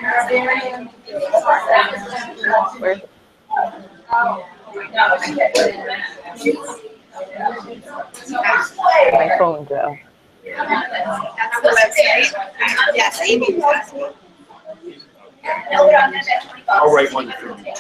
Where? My phone, Joe. Yes, Amy was asking. I'll write one for you.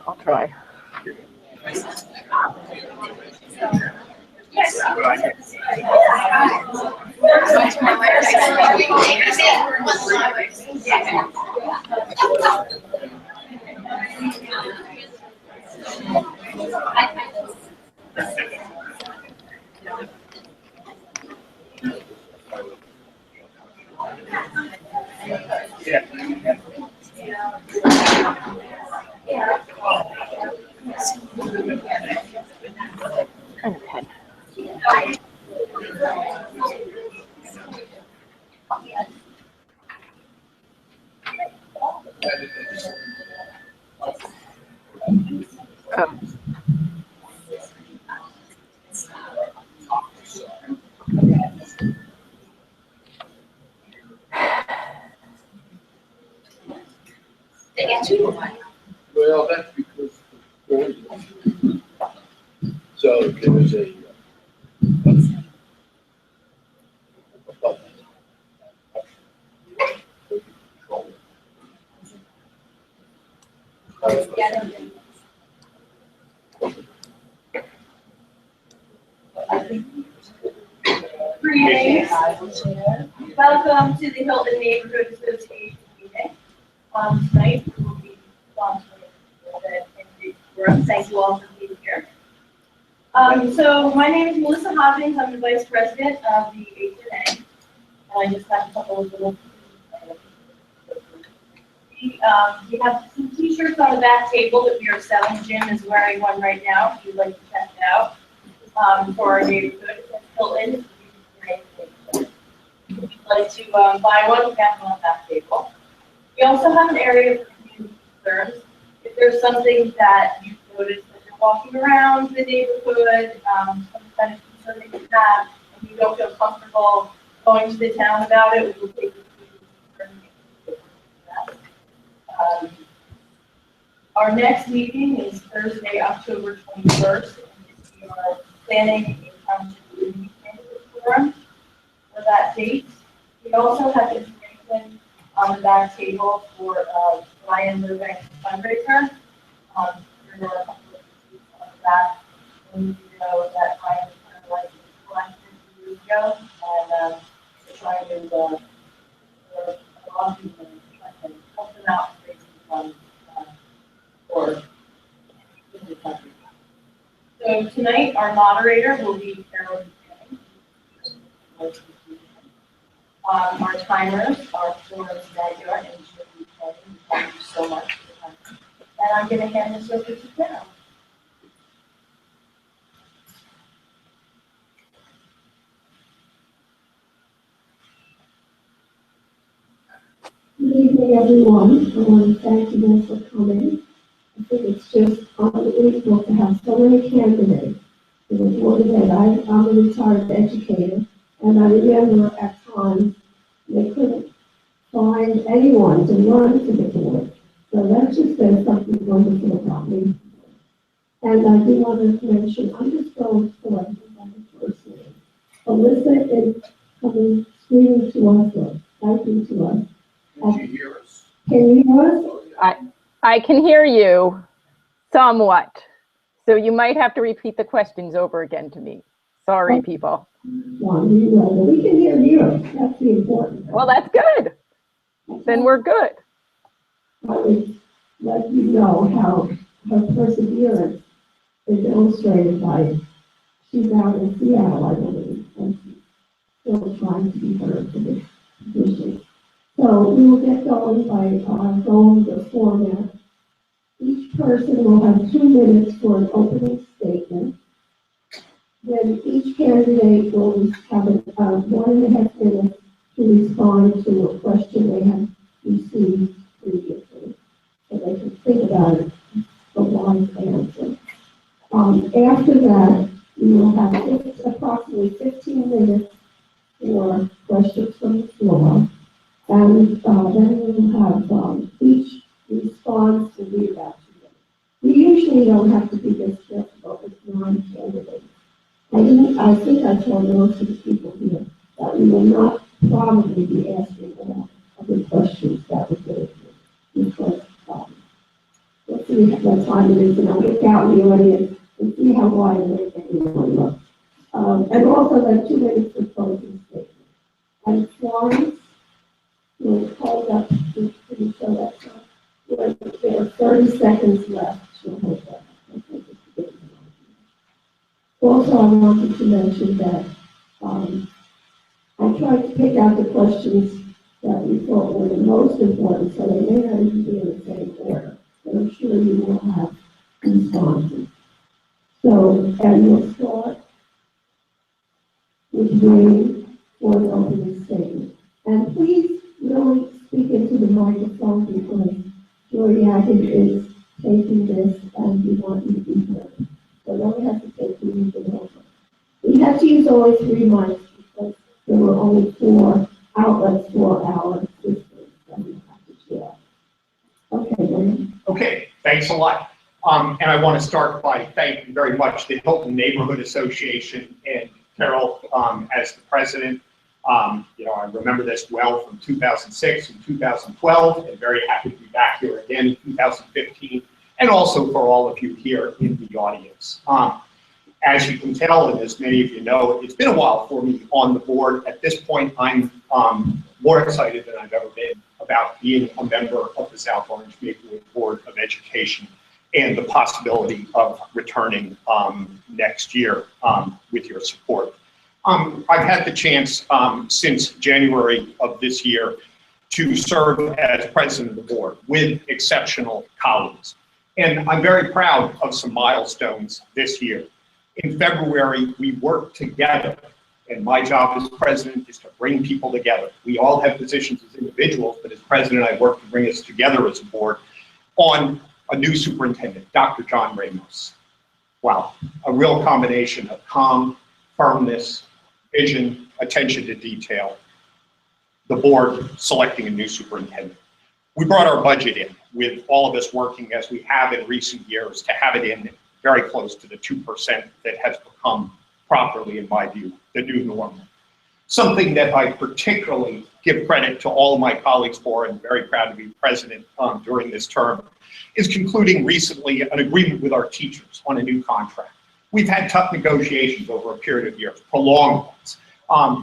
I'll try. Okay. Oh. Well, that's because. So there was a. Greetings. Welcome to the Hilton Neighborhood Association meeting. Tonight we will be sponsoring the forum. Thank you all for being here. So my name is Melissa Hodgins. I'm the vice president of the HNA. And I just have a couple of little we have some t-shirts on the back table that we are selling. Jim is wearing one right now, if you'd like to check it out, for our neighborhood. It's Hilton. If you'd like to buy one, we have one on that table. We also have an area for community concerns. If there's something that you've noticed as you're walking around the neighborhood, some kind of concern that you have, and you don't feel comfortable going to the town about it, we will take the community concern. Our next meeting is Thursday, October 21st, and we are planning a township community candidate forum for that date. We also have information on the back table for Ryan Lubeck's fundraiser. There are a couple of receipts on the back. And you know that Ryan was collected 2 years ago, and trying to help them out and raise funds for the country. So tonight, our moderator will be Carol Buchanan. Our timers are Florence Magyar and Julie Kelly. Thank you so much for coming. And I'm going to hand this over to Carol. Good evening, everyone. I want to thank you all for coming. I think it's just unbelievable to have so many candidates for the Board of Ed. I'm a retired educator, and I remember at times they couldn't find anyone to run to the board. So that just says something wonderful about me. And I do want to mention, I'm just going for the first name. Elissa is coming, screaming to us, or typing to us. Can you hear us? Can you hear us? I can hear you somewhat. So you might have to repeat the questions over again to me. Sorry, people. We can hear you. That's the important thing. Well, that's good. Then we're good. I would let you know how her perseverance is illustrated by, she's out in Seattle, I believe, and she's still trying to be heard for this position. So we will get going by going the format. Each person will have 2 minutes for an opening statement. Then each candidate will have 1.5 minutes to respond to a question they have received previously. So they can think about it, a wise answer. After that, we will have approximately 15 minutes for questions from the floor. And then we will have each response to be about 2 minutes. We usually don't have to be this difficult with 9 candidates. I think I told most of the people here that we will not probably be asking all of the questions that we're going to do, because let's see what time it is, and I'll look out in the audience and see how wide awake everyone looks. And also that 2 minutes for closing statement. And Florence will hold up, can you show that chart? There are 30 seconds left. She'll hold that. Also, I wanted to mention that I tried to pick out the questions that we thought were the most important, so they may not even be in the same order, but I'm sure you will have responses. So, and we'll start with Wayne for an opening statement. And please really speak into the microphone, because Joriakin is taking this and we want you to be heard. So don't hesitate to use it over. We had to use only 3 mics because there were only 4 outlets for our systems that we have to share. Okay, Wayne. Okay, thanks a lot. And I want to start by thanking very much the Hilton Neighborhood Association and Carol as the president. I remember this well from 2006 and 2012, and very happy to be back here again in 2015, and also for all of you here in the audience. As you can tell, and as many of you know, it's been a while for me on the board. At this point, I'm more excited than I've ever been about being a member of the South Orange Maplewood Board of Education and the possibility of returning next year with your support. I've had the chance since January of this year to serve as president of the board with exceptional colleagues. And I'm very proud of some milestones this year. In February, we worked together, and my job as president is to bring people together. We all have positions as individuals, but as president, I work to bring us together as a board on a new superintendent, Dr. John Ramos. Wow, a real combination of calm, firmness, vision, attention to detail. The board selecting a new superintendent. We brought our budget in with all of us working as we have in recent years to have it in very close to the 2% that has become properly, in my view, the new normal. Something that I particularly give credit to all of my colleagues for, and very proud to be president during this term, is concluding recently an agreement with our teachers on a new contract. We've had tough negotiations over a period of years, prolonged ones.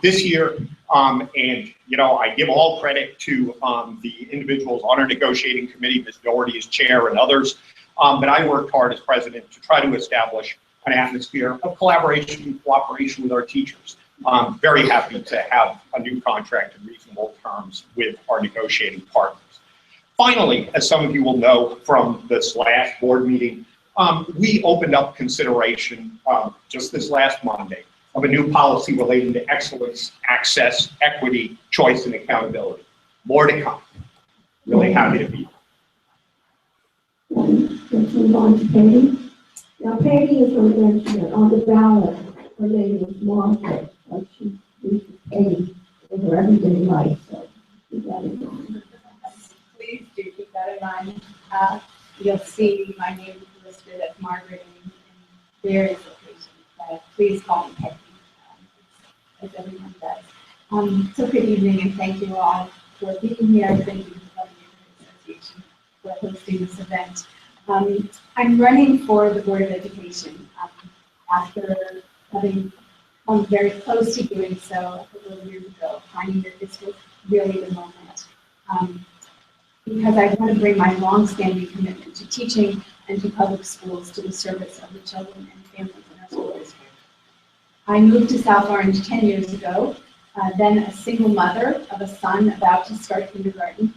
This year, and I give all credit to the individuals on our negotiating committee, Ms. Doherty as chair and others, but I worked hard as president to try to establish an atmosphere of collaboration and cooperation with our teachers. I'm very happy to have a new contract in reasonable terms with our negotiating partners. Finally, as some of you will know from this last board meeting, we opened up consideration just this last Monday of a new policy relating to excellence, access, equity, choice, and accountability. More to come. Really happy to be here. Let's move on to Katie. Now, Katie is going to mention it on the ballot. Her name is Martha, but she uses Katie in her everyday life, so keep that in mind. Please do keep that in mind. You'll see my name listed as Margaret in various locations. Please call me Peggy, as everyone does. So good evening, and thank you all for being here. Thank you to the Hilton Neighborhood Association for hosting this event. I'm running for the Board of Education after having come very close to doing so a couple of years ago, finding that this was really the moment. Because I want to bring my long-standing commitment to teaching and to public schools to the service of the children and families in our school district. I moved to South Orange 10 years ago, then a single mother of a son about to start kindergarten.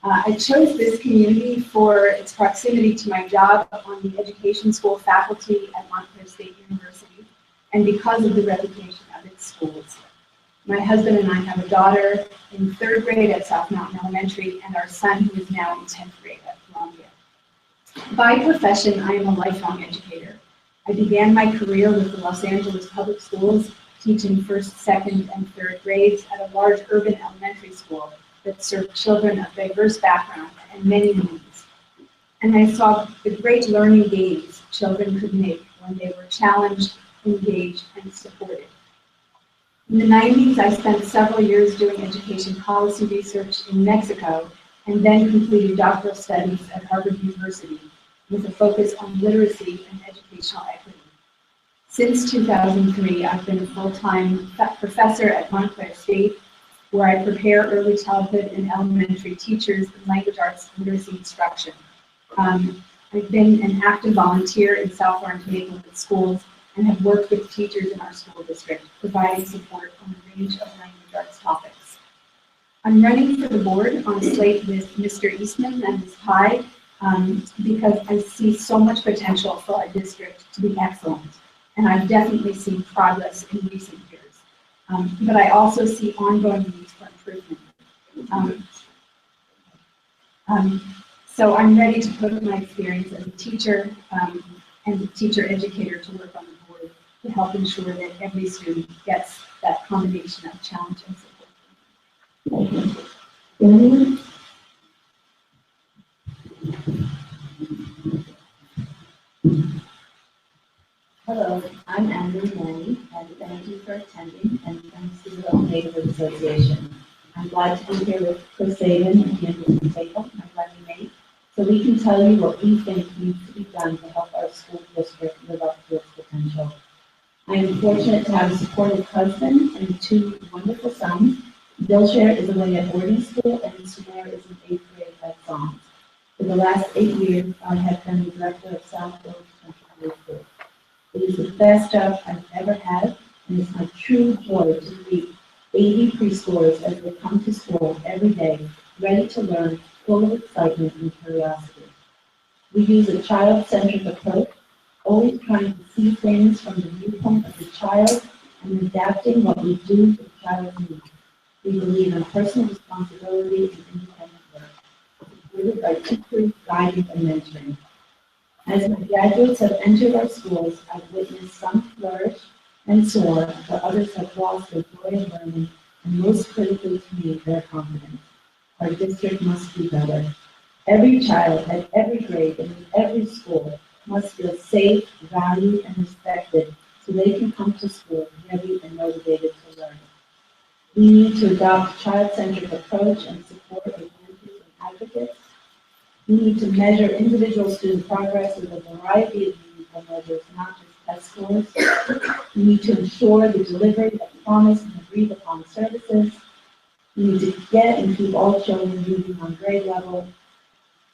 I chose this community for its proximity to my job on the education school faculty at Montclair State University, and because of the reputation of its schools. My husband and I have a daughter in 3rd grade at South Mountain Elementary, and our son who is now in 10th grade at Columbia. By profession, I am a lifelong educator. I began my career with the Los Angeles Public Schools, teaching 1st, 2nd, and 3rd grades at a large urban elementary school that served children of diverse backgrounds and many needs. And I saw the great learning gains children could make when they were challenged, engaged, and supported. In the 90s, I spent several years doing education policy research in Mexico, and then completed doctoral studies at Harvard University with a focus on literacy and educational equity. Since 2003, I've been a full-time professor at Montclair State, where I prepare early childhood and elementary teachers in language arts literacy instruction. I've been an active volunteer in South Orange Maplewood schools and have worked with teachers in our school district, providing support on a range of language arts topics. I'm running for the board on a slate with Mr. Eastman and Ms. Pye because I see so much potential for our district to be excellent, and I've definitely seen progress in recent years. But I also see ongoing needs for improvement. So I'm ready to put my experience as a teacher and a teacher educator to work on the board to help ensure that every student gets that combination of challenge and support. Thank you. Hello, I'm Andrew Manny, and thank you for attending, and thanks to the Hilton Neighborhood Association. I'm glad to be here with Chris Saban and Hilton Debate, my running mate, so we can tell you what we think needs to be done to help our school district live up to its potential. I am fortunate to have a supportive husband and 2 wonderful sons. Dilshire is away at boarding school, and Sumer is in 8th grade at Psalms. For the last 8 years, I have been the director of South Orange Country School. It is the best job I've ever had, and it's my true joy to lead 80 preschoolers as they come to school every day, ready to learn, full of excitement and curiosity. We use a child-centered approach, always trying to see things from the viewpoint of the child and adapting what we do to the child's needs. We believe in personal responsibility and independent work, supported by teachers, guidance, and mentoring. As my graduates have entered our schools, I've witnessed some flourish and soar, but others have lost their joy of learning, and most critically to me, their confidence. Our district must be better. Every child at every grade and in every school must feel safe, valued, and respected so they can come to school ready and motivated to learn. We need to adopt a child-centered approach and support our mentors and advocates. We need to measure individual student progress with a variety of meaningful measures, not just test scores. We need to ensure the delivery of promised and agreed upon services. We need to get and keep all children moving on grade level.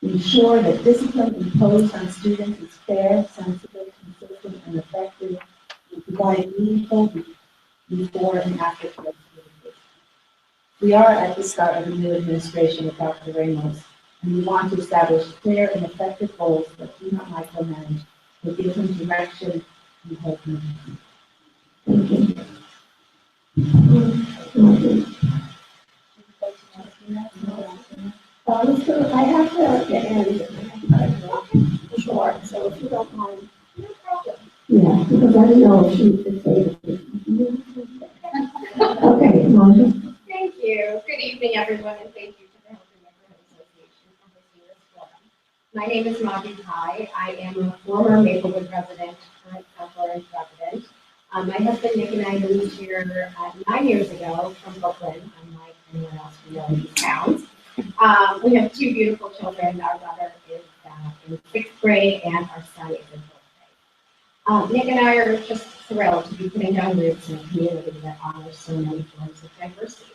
Ensure that discipline imposed on students is fair, sensitive, consistent, and effective. We provide meaningful before and after care communication. We are at the start of a new administration with Dr. Ramos, and we want to establish clear and effective goals that do not micromanage, but give them direction and hope. Thank you. So I have to end short, so if you don't mind. Yeah, because I don't know if she could say it. Okay, come on. Thank you. Good evening, everyone, and thank you to the Hilton Neighborhood Association for hosting this forum. My name is Mavi Kai. I am a former Maplewood resident, current counselor and president. My husband Nick and I moved here 9 years ago from Brooklyn, unlike anyone else we know in these towns. We have two beautiful children. Our daughter is in 6th grade, and our son is in 4th grade. Nick and I are just thrilled to be putting down roots in a community that honors so many forms of diversity.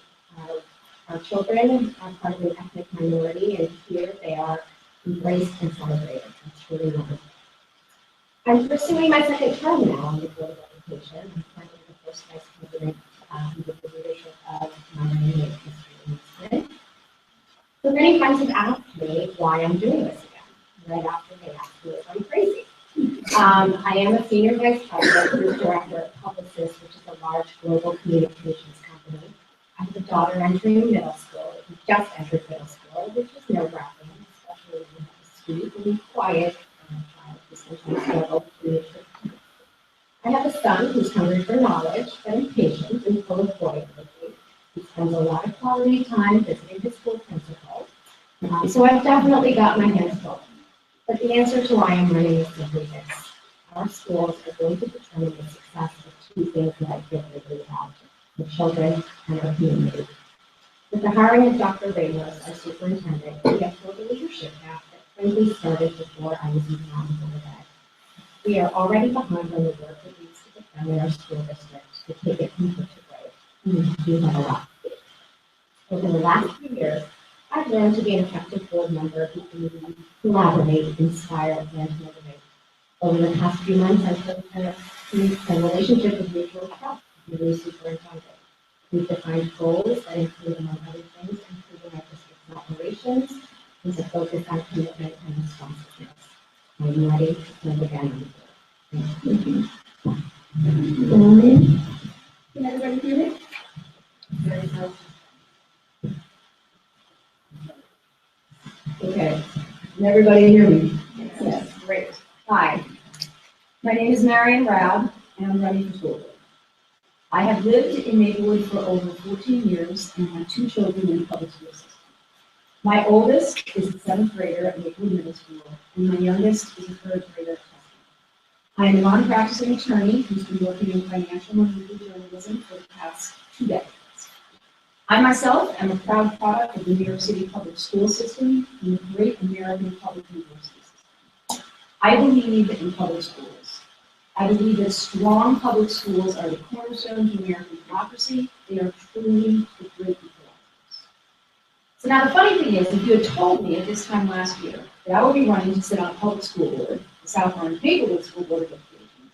Our children are part of an ethnic minority, and here they are embraced and celebrated. That's really wonderful. I'm pursuing my second term now on the Board of Education. I'm currently the first vice president with the leadership of minority and history and Muslim. So many friends have asked me why I'm doing this again, right after they asked me if I'm crazy. I am a senior vice president, group director at Publicis, which is a large global communications company. I have a daughter entering middle school, who just entered middle school, which is nerve-wracking, especially when you have a sweet and quiet child who sometimes struggles to leadership. I have a son who's hungry for knowledge, but impatient and full of joy. He spends a lot of quality time visiting his school principal. So I've definitely got my hands full. But the answer to why I'm running is simply this. Our schools are going to determine the success of two things that I feel really about, the children and our community. With the hiring of Dr. Ramos, our superintendent, we have built a leadership gap that frankly started before I was even on the board. We are already behind on the work that needs to get done in our school district to take it from good to great. We have a lot to do. Over the last few years, I've learned to be an effective board member who can collaborate, inspire, and motivate. Over the past few months, I've built a relationship with mutual trust with the new superintendent. We've defined goals that include, among other things, improving our district's operations with a focus on commitment and responsiveness. I'm ready to serve again. Thank you. Can everybody hear me? Okay, can everybody hear me? Yes. Great. Hi, my name is Marion Rabb, and I'm running for school board. I have lived in Maplewood for over 14 years and have two children in the public school system. My oldest is a 7th grader at Maplewood Middle School, and my youngest is a 3rd grader at Tustin. I am a non-practicing attorney who's been working in financial and legal journalism for the past 2 decades. I myself am a proud product of the New York City public school system and the great American public university system. I believe in public schools. I believe that strong public schools are the cornerstone of American democracy. They are truly the great equalizers. So now the funny thing is, if you had told me at this time last year that I would be running to sit on a public school board, the South Orange Maplewood School Board of Education,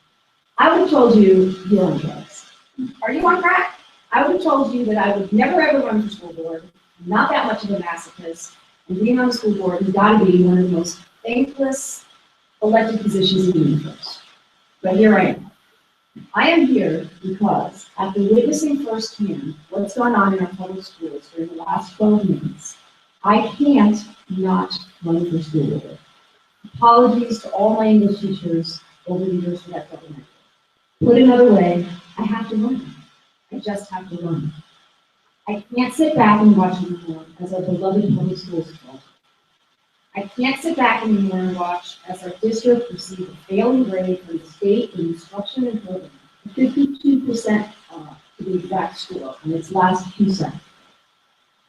I would have told you you're on drugs. Are you on crack? I would have told you that I would never ever run for school board. I'm not that much of a masochist. And being on the school board has got to be one of the most thankless elected positions in the universe. But here I am. I am here because after witnessing firsthand what's gone on in our public schools during the last 12 minutes, I can't not run for school board. Apologies to all my English teachers over the years for that government. Put another way, I have to run. I just have to run. I can't sit back and watch anymore as our beloved public schools fall. I can't sit back anymore and watch as our district receives a failing grade from the state in instruction and program, 52% to the exact score on its last QSEC.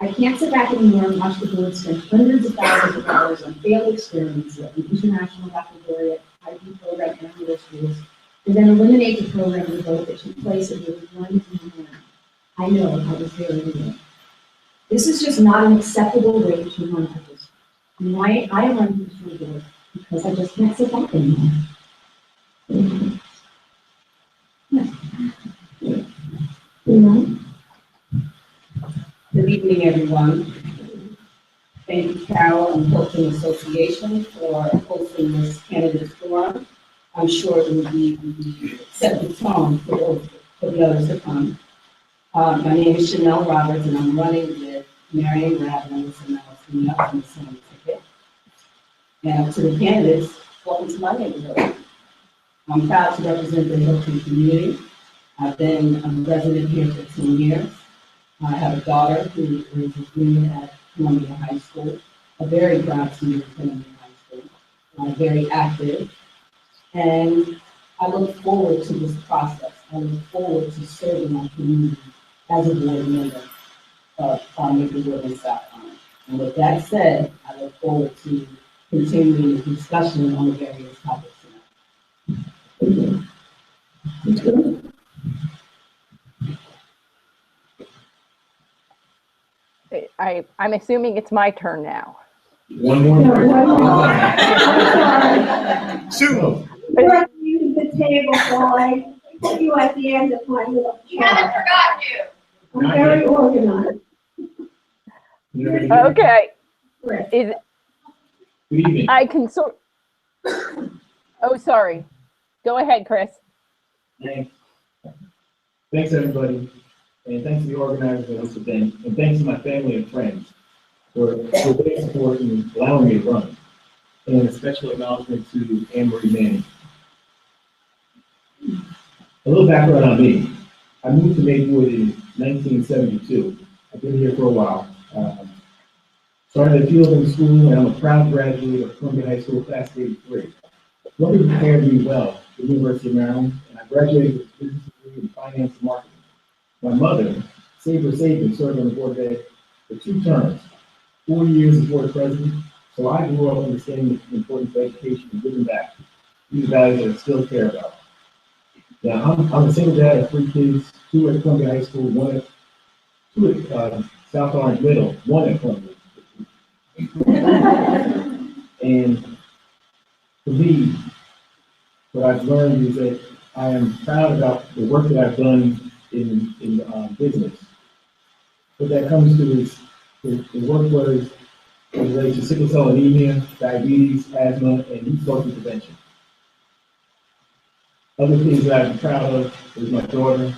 I can't sit back anymore and watch the board spend hundreds of thousands of dollars on failed experiments like the International Baccalaureate IB program in our middle schools, and then eliminate the program with vote that took place in the one year. I know I was there anyway. This is just not an acceptable way to run a district. And why I run for school board because I just can't sit back anymore. Good evening, everyone. Thank you, Carol and Hilton Association for hosting this candidates forum. I'm sure it will be set the tone for the others to come. My name is Chanel Roberts, and I'm running with Marion Rabb and Elissa on the same ticket. And to the candidates, welcome to my neighborhood. I'm proud to represent the Hilton community. I've been a resident here for 10 years. I have a daughter who is a junior at Columbia High School, a very proud student at Columbia High School, very active. And I look forward to this process. I look forward to serving my community as a board member of Maplewood and South Orange. And with that said, I look forward to continuing the discussion on the various topics tonight. I'm assuming it's my turn now. One more. Sue. We're using the table, so I put you at the end of my little We haven't chart. forgotten you. I'm very organized. Okay. Is, Good evening. I can sort. Oh, sorry. Go ahead, Chris. Thanks, everybody. And thanks to the organizers of this event. And thanks to my family and friends for their support and allowing me to run. And a special acknowledgement to Anne-Marie Manning. A little background on me. I moved to Maplewood in 1972. I've been here for a while. Started at Fielding School, and I'm a proud graduate of Columbia High School, class of '83. Columbia prepared me well for the University of Maryland, and I graduated with a business degree in finance and marketing. My mother, saved her savings, served on the board of ed for 2 terms, 4 years as board president, so I grew up understanding the importance of education and giving back. These are values that I still care about. Now, I'm a single dad of 3 kids, 2 at Columbia High School, 2 at South Orange Middle, 1 at Columbia. And for me, what I've learned is that I am proud about the work that I've done in business. What that comes to is the work was related to sickle cell anemia, diabetes, asthma, and youth social prevention. Other things that I'm proud of is my daughter,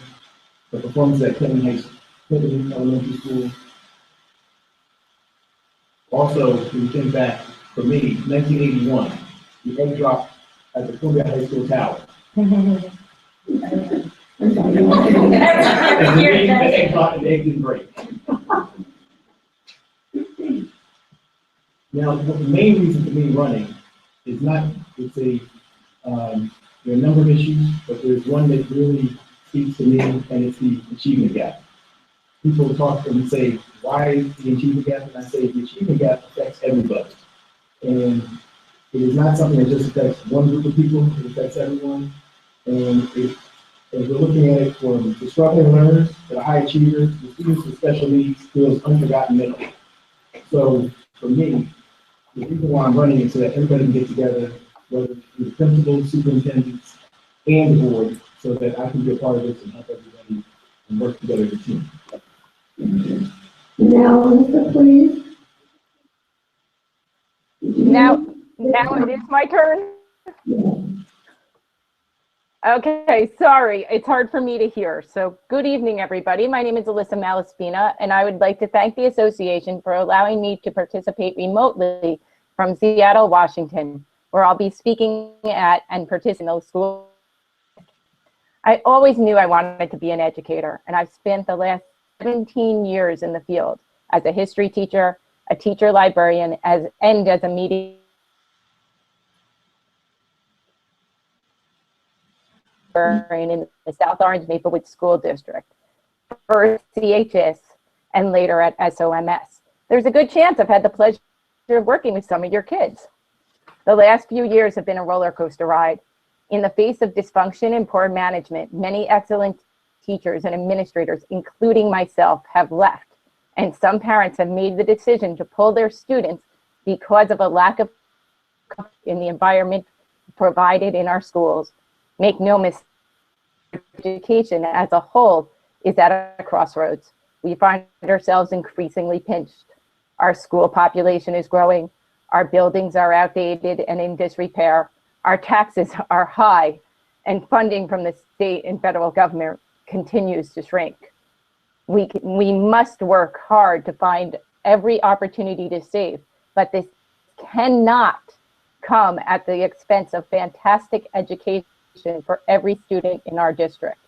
the performance at Clinton Elementary School. Also, if you think back, for me, 1981, the egg dropped at the Columbia High School tower. And the egg dropped and the egg didn't break. Now, the main reason for me running is there are a number of issues, but there's one that really speaks to me, and it's the achievement gap. People talk and say, why is the achievement gap? And I say, the achievement gap affects everybody. And it is not something that just affects one group of people, it affects everyone. And as we're looking at it from the struggling learners to the high achievers, the students with special needs, to those unforgotten middle. So for me, the reason why I'm running is so that everybody can get together, whether it's the principals, superintendents, and the board, so that I can be a part of this and help everybody and work together as a team. Now, Elissa, please. Now it is my turn. Yeah. Okay, sorry, it's hard for me to hear. So good evening, everybody. My name is Elissa Malaspina, and I would like to thank the association for allowing me to participate remotely from Seattle, Washington, where I'll be speaking at and participating in the school. I always knew I wanted to be an educator, and I've spent the last 17 years in the field as a history teacher, a teacher librarian, and as a media in the South Orange Maplewood School District, first CHS and later at SOMS. There's a good chance I've had the pleasure of working with some of your kids. The last few years have been a roller coaster ride. In the face of dysfunction and poor management, many excellent teachers and administrators, including myself, have left. And some parents have made the decision to pull their students because of a lack of confidence in the environment provided in our schools. Make no mistake, education as a whole is at a crossroads. We find ourselves increasingly pinched. Our school population is growing. Our buildings are outdated and in disrepair. Our taxes are high, and funding from the state and federal government continues to shrink. We must work hard to find every opportunity to save, but this cannot come at the expense of fantastic education for every student in our district.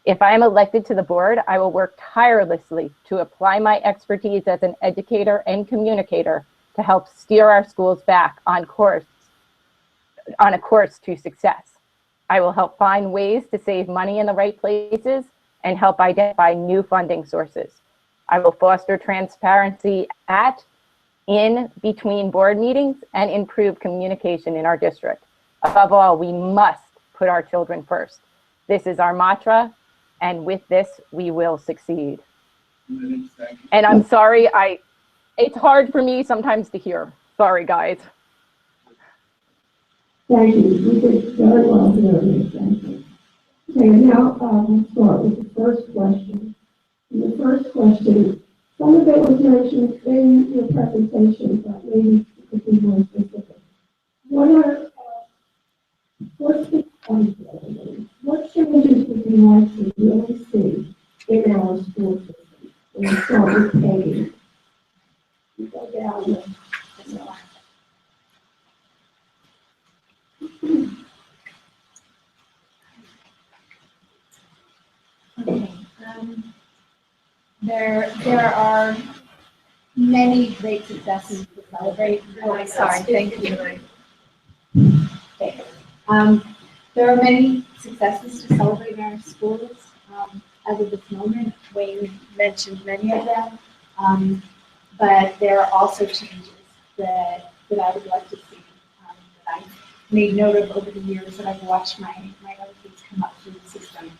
If I am elected to the board, I will work tirelessly to apply my expertise as an educator and communicator to help steer our schools back on a course to success. I will help find ways to save money in the right places and help identify new funding sources. I will foster transparency in between board meetings and improve communication in our district. Above all, we must put our children first. This is our mantra, and with this, we will succeed. And I'm sorry, it's hard for me sometimes to hear. Sorry, guys. Thank you. You did very well here. Thank you. Okay, now we'll start with the first question. And the first question, some of it was mentioned in your presentation, but maybe you could be more specific. What changes would you like to really see in our school system? We'll start with Peggy. You go down the Okay. There are many great successes to celebrate. Oh, sorry, thank you. Okay. There are many successes to celebrate in our schools. As of this moment, Wayne mentioned many of them, but there are also changes that I would like to see, that I've made note of over the years that I've watched my other kids come up through the system.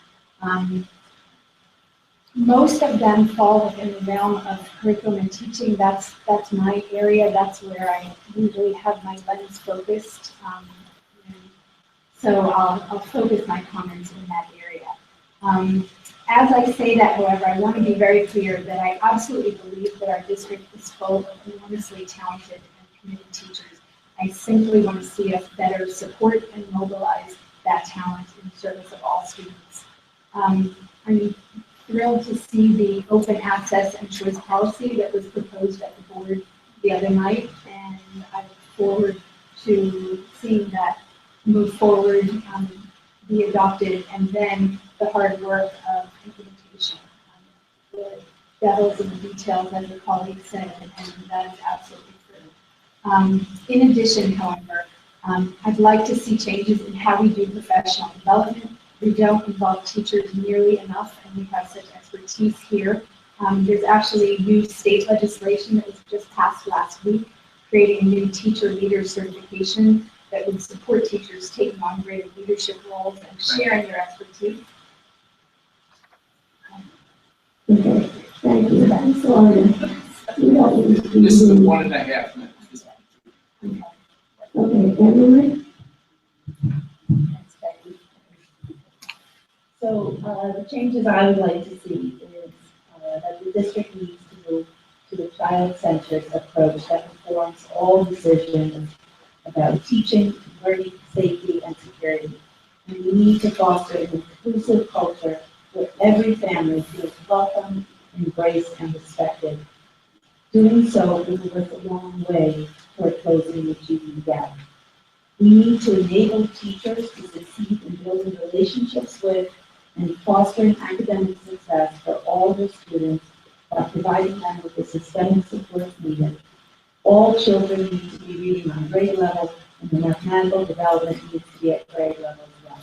Most of them fall within the realm of curriculum and teaching. That's my area. That's where I usually have my lens focused. So I'll focus my comments in that area. As I say that, however, I want to be very clear that I absolutely believe that our district is full of enormously talented and committed teachers. I simply want to see us better support and mobilize that talent in service of all students. I'm thrilled to see the open access and choice policy that was proposed at the board the other night, and I look forward to seeing that move forward, be adopted, and then the hard work of implementation. The devil's in the details, as your colleague said, and that is absolutely true. In addition, however, I'd like to see changes in how we do professional development. We don't involve teachers nearly enough, and we have such expertise here. There's actually new state legislation that was just passed last week, creating a new teacher leader certification that would support teachers taking on greater leadership roles and sharing their expertise. Okay, thank you. I'm sorry. This is 1.5 minutes. Okay, Emily? So the changes I would like to see is that the district needs to move to a child-centered approach that informs all decisions about teaching, learning, safety, and security. And we need to foster an inclusive culture where every family feels welcome, embraced, and respected. Doing so will go a long way toward closing the achievement gap. We need to enable teachers to succeed in building relationships with and fostering academic success for all their students by providing them with the systemic support needed. All children need to be reading on grade level, and the mathematical development needs to be at grade level as well.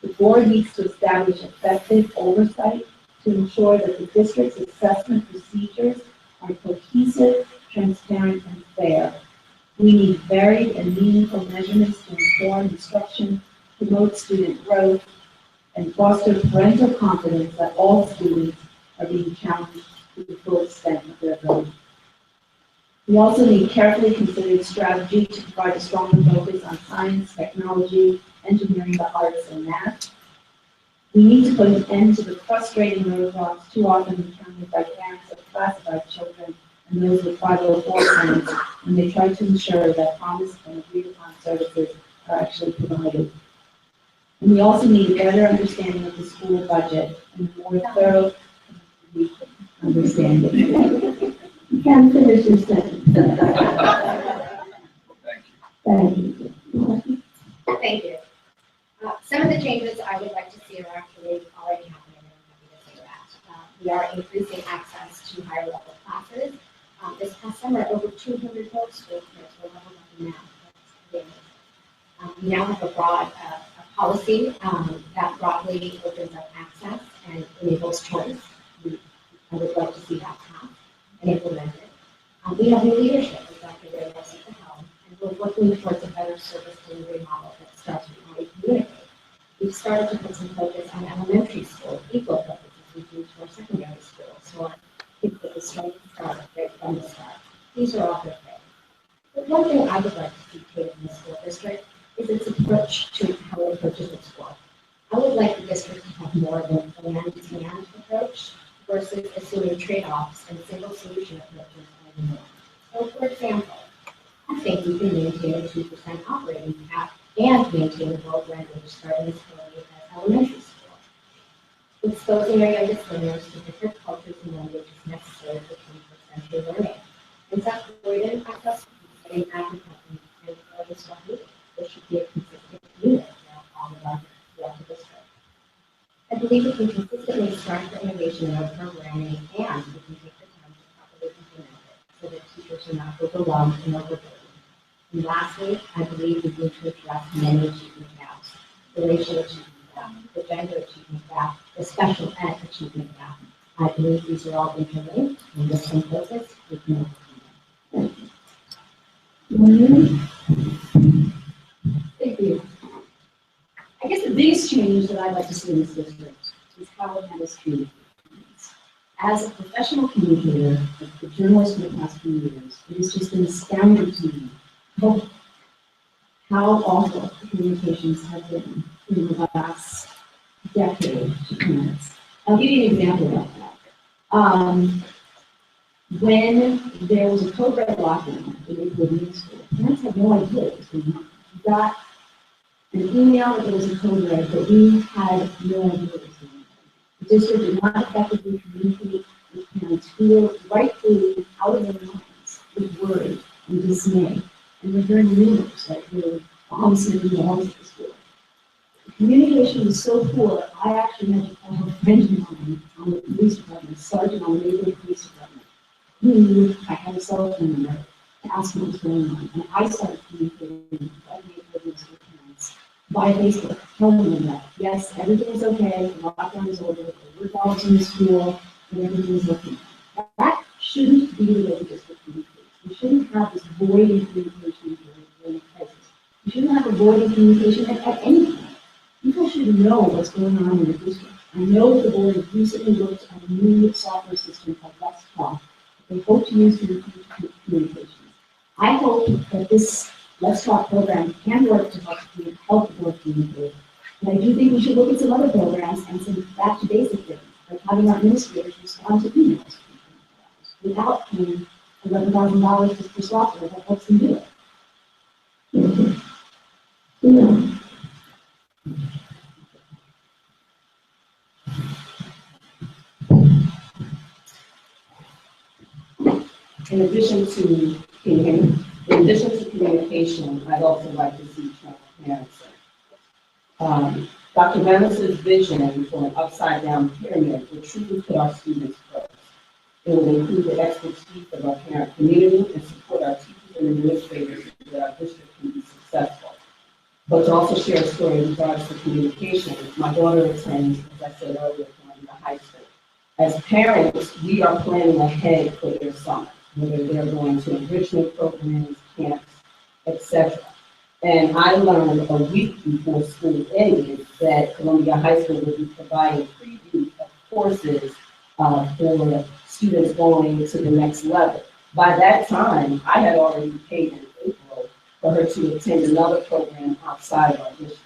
The board needs to establish effective oversight to ensure that the district's assessment procedures are cohesive, transparent, and fair. We need varied and meaningful measurements to inform instruction, promote student growth, and foster parental confidence that all students are being challenged to the full extent of their ability. We also need carefully considered strategy to provide a stronger focus on science, technology, engineering, the arts, and math. We need to put an end to the frustrating roadblocks too often encountered by parents of classified children and those with 504 plans when they try to ensure that promised and agreed upon services are actually provided. And we also need a better understanding of the school budget and a more thorough understanding. You can finish your sentence. Thank you. Thank you. Thank you. Some of the changes I would like to see are actually already happening, and I'm happy to say that. We are increasing access to higher level classes. This past summer, over 200 more school kids were leveled up in math. That's amazing. We now have a broad a policy that broadly opens up access and enables choice. I would love to see that passed and implemented. We have new leadership with Dr. Elissa at the helm, and we're working towards a better service delivery model that starts with how we communicate. We've started to put some focus on elementary school, equal focus as we do to our secondary school. So our kids get the strength to start right from the start. These are all good things. But one thing I would like to see too in the school district is its approach to how it approaches its school. I would like the district to have more of an and approach versus assuming trade-offs and single solution approaches are the norm. So for example, I think we can maintain a 2% operating cap and maintain a world language starting as early as elementary school. Exposing our youngest learners to different cultures and languages necessary for 21st century learning. In South Korean, access to studying African and other Swahili, there should be a consistent unit on the district. I believe we can consistently strive for innovation in our programming, and we can take the time to properly implement it so that teachers are not overwhelmed and overburdened. And lastly, I believe we need to address many achievement gaps: the racial achievement gap, the gender achievement gap, the special ed achievement gap. I believe these are all interlinked, and with some focus, we can overcome them. Thank you. I guess the biggest change that I'd like to see in this district is how it handles communications. As a professional communicator, a journalist for the past few years, it has just been astounding to me how awful the communications have been in the last decade to parents. I'll give you an example of that. When there was a code red lockdown in Maplewood Middle School, parents had no idea what was going on. We got an email that there was a code red, but we had no idea what was going on. The district did not effectively communicate with parents who were rightfully out of their minds with worry and dismay. And we're hearing rumors that there were bombs in the walls of the school. The communication was so poor, I actually had to call a friend of mine on the police department, sergeant on the neighborhood police department, who I had a cell phone number, to ask what was going on. And I started communicating with all neighborhoods with parents by Facebook, telling them that, yes, everything is okay, the lockdown is over, there were dogs in the school, and everything is okay. That shouldn't be the way the district communicates. We shouldn't have this void in communication during a crisis. We shouldn't have a void in communication at any point. People should know what's going on in the district. I know that the board has recently looked at a new software system called Let's Talk. They hope to use for communications. I hope that this Let's Talk program can work to help the board communicate. And I do think we should look at some other programs and some back to basic things, like having our administrators respond to emails without paying $11,000 just for software that helps them do it. Yeah. In addition to, communication, I'd also like to see transparency. Dr. Venice's vision for an upside-down pyramid will truly put our students first. It will include the expertise of our parent community and support our teachers and administrators so that our district can be successful. But to also share a story in regards to communication, my daughter attends, as I said earlier, Columbia High School. As parents, we are planning ahead for their summer, whether they're going to enrichment programs, camps, etc. And I learned a week before school ended that Columbia High School will be providing previews of courses for students going to the next level. By that time, I had already paid in April for her to attend another program outside of our district.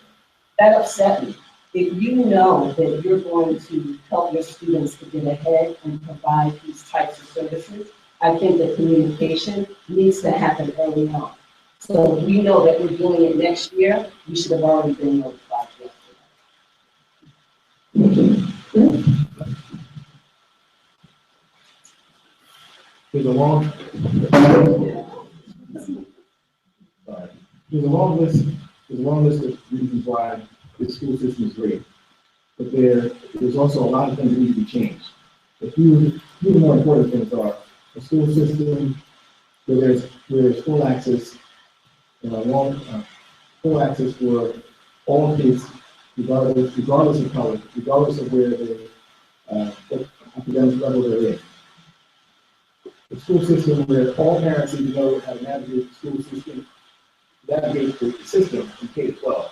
That upset me. If you know that you're going to help your students to get ahead and provide these types of services, I think that communication needs to happen early on. So if we know that we're doing it next year, we should have already been notified yesterday. There's a long, there's a long list of reasons why the school system is great. But there's also a lot of things that need to be changed. A few more important things are a school system where there's full access, full access for all kids, regardless of color, regardless of where what academic level they're in. A school system where all parents need to know how to navigate the school system, navigate the system from K-12.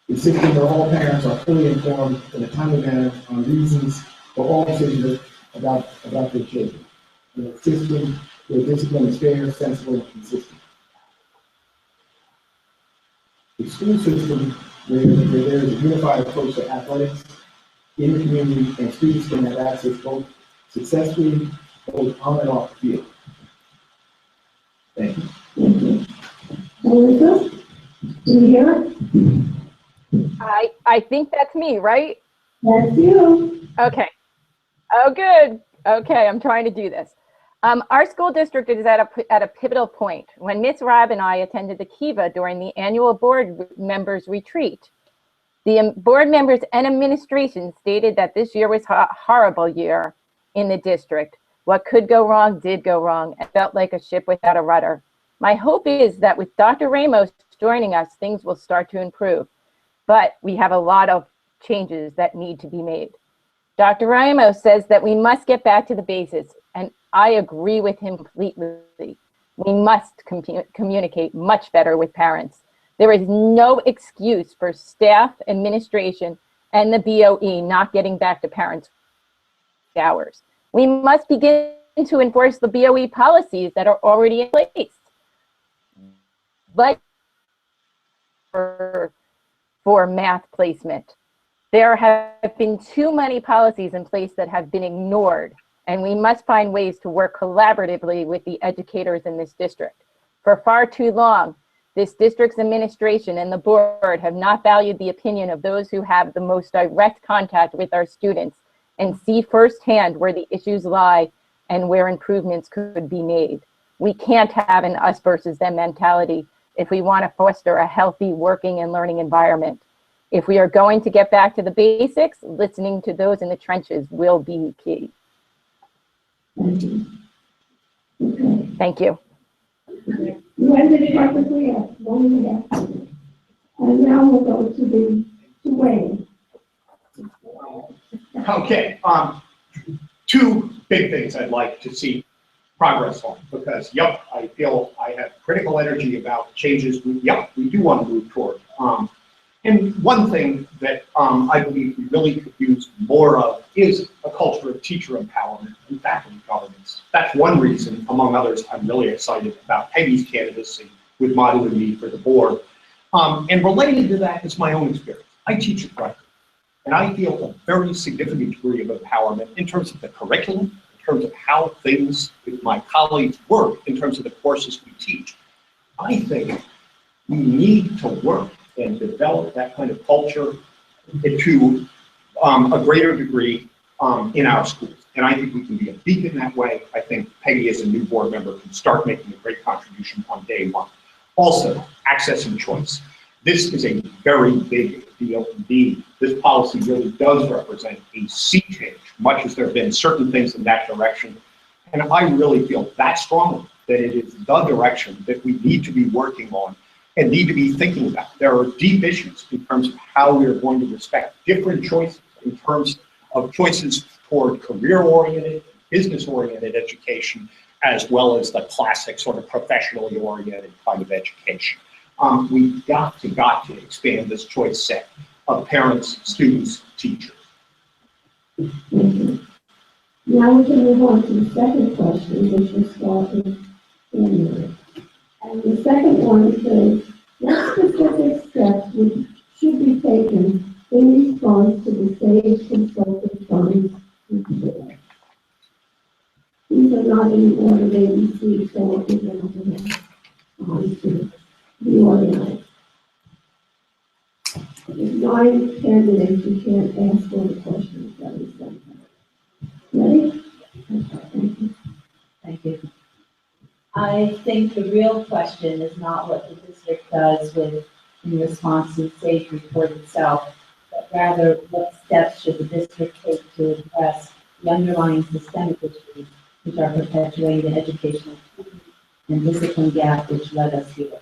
The system where all parents are fully informed in a timely manner on reasons for all decisions about their children. And a system where discipline is fair, sensible, and consistent. The school system where there is a unified approach to athletics in the community and students can have access both successfully, both on and off the field. Thank you. Elissa, do you hear it? I think that's me, right? That's you. Okay. Oh, good. Okay, I'm trying to do this. Our school district is at a pivotal point. When Ms. Rabb and I attended the Kiva during the annual board members retreat, the board members and administration stated that this year was a horrible year in the district. What could go wrong did go wrong. It felt like a ship without a rudder. My hope is that with Dr. Ramos joining us, things will start to improve. But we have a lot of changes that need to be made. Dr. Ramos says that we must get back to the basics, and I agree with him completely. We must communicate much better with parents. There is no excuse for staff, administration, and the BOE not getting back to parents' hours. We must begin to enforce the BOE policies that are already in place. But for math placement, there have been too many policies in place that have been ignored, and we must find ways to work collaboratively with the educators in this district. For far too long, this district's administration and the board have not valued the opinion of those who have the most direct contact with our students and see firsthand where the issues lie and where improvements could be made. We can't have an us versus them mentality if we want to foster a healthy working and learning environment. If we are going to get back to the basics, listening to those in the trenches will be key. Thank you. Okay. Thank you. You ended it perfectly at 1.5. And now we'll go to Wayne. Okay, two big things I'd like to see progress on, because, yep, I feel I have critical energy about changes we do want to move toward. And one thing that I believe we really could use more of is a culture of teacher empowerment and faculty governance. That's one reason, among others, I'm really excited about Peggy's candidacy with Madu and me for the board. And related to that is my own experience. I teach at Rutgers, and I feel a very significant degree of empowerment in terms of the curriculum, in terms of how things with my colleagues work, in terms of the courses we teach. I think we need to work and develop that kind of culture to a greater degree in our schools. And I think we can be a beacon that way. I think Peggy, as a new board member, can start making a great contribution on day one. Also, access and choice. This is a very big deal indeed. This policy really does represent a sea change, much as there have been certain things in that direction. And I really feel that strongly that it is the direction that we need to be working on and need to be thinking about. There are deep issues in terms of how we are going to respect different choices, in terms of choices toward career-oriented, business-oriented education, as well as the classic sort of professionally oriented kind of education. We've got to expand this choice set of parents, students, teachers. Thank you. Now we can move on to the second question, which was started annually. And the second one says, what specific steps should be taken in response to the SAGE consulting funds? These are not in the order they received, so I'll give them to be organized. There's 9 candidates, you can't ask all the questions that we sent. Ready? Thank you. Thank you. I think the real question is not what the district does in response to the SAGE report itself, but rather what steps should the district take to address the underlying systemic issues which are perpetuating the educational and discipline gap which led us here.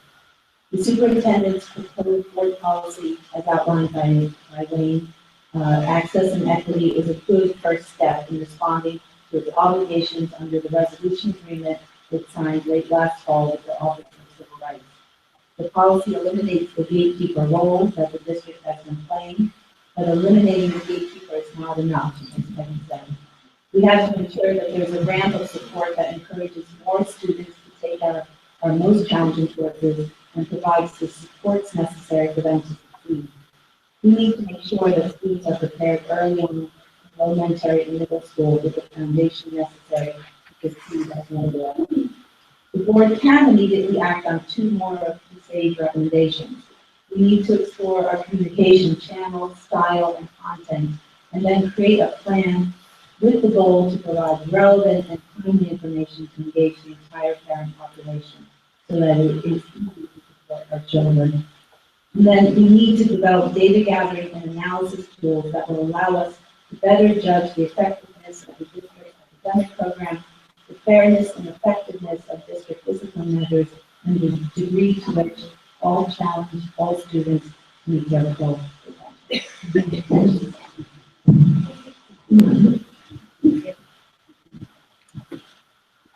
The superintendent's proposed board policy, as outlined by Wayne, access and equity is a good first step in responding to its obligations under the resolution agreement it signed late last fall with the Office of Civil Rights. The policy eliminates the gatekeeper role that the district has been playing, but eliminating the gatekeeper is not enough, as Kevin said. We have to ensure that there's a ramp of support that encourages more students to take our most challenging courses and provides the supports necessary for them to succeed. We need to make sure that students are prepared early on in elementary and middle school with the foundation necessary to succeed as an adult. The board can immediately act on 2 more of the SAGE recommendations. We need to explore our communication channels, style, and content, and then create a plan with the goal to provide relevant and timely information to engage the entire parent population so that it is easy to support our children. And then we need to develop data gathering and analysis tools that will allow us to better judge the effectiveness of the district academic program, the fairness and effectiveness of district discipline measures, and the degree to which all challenge all students meet their full potential.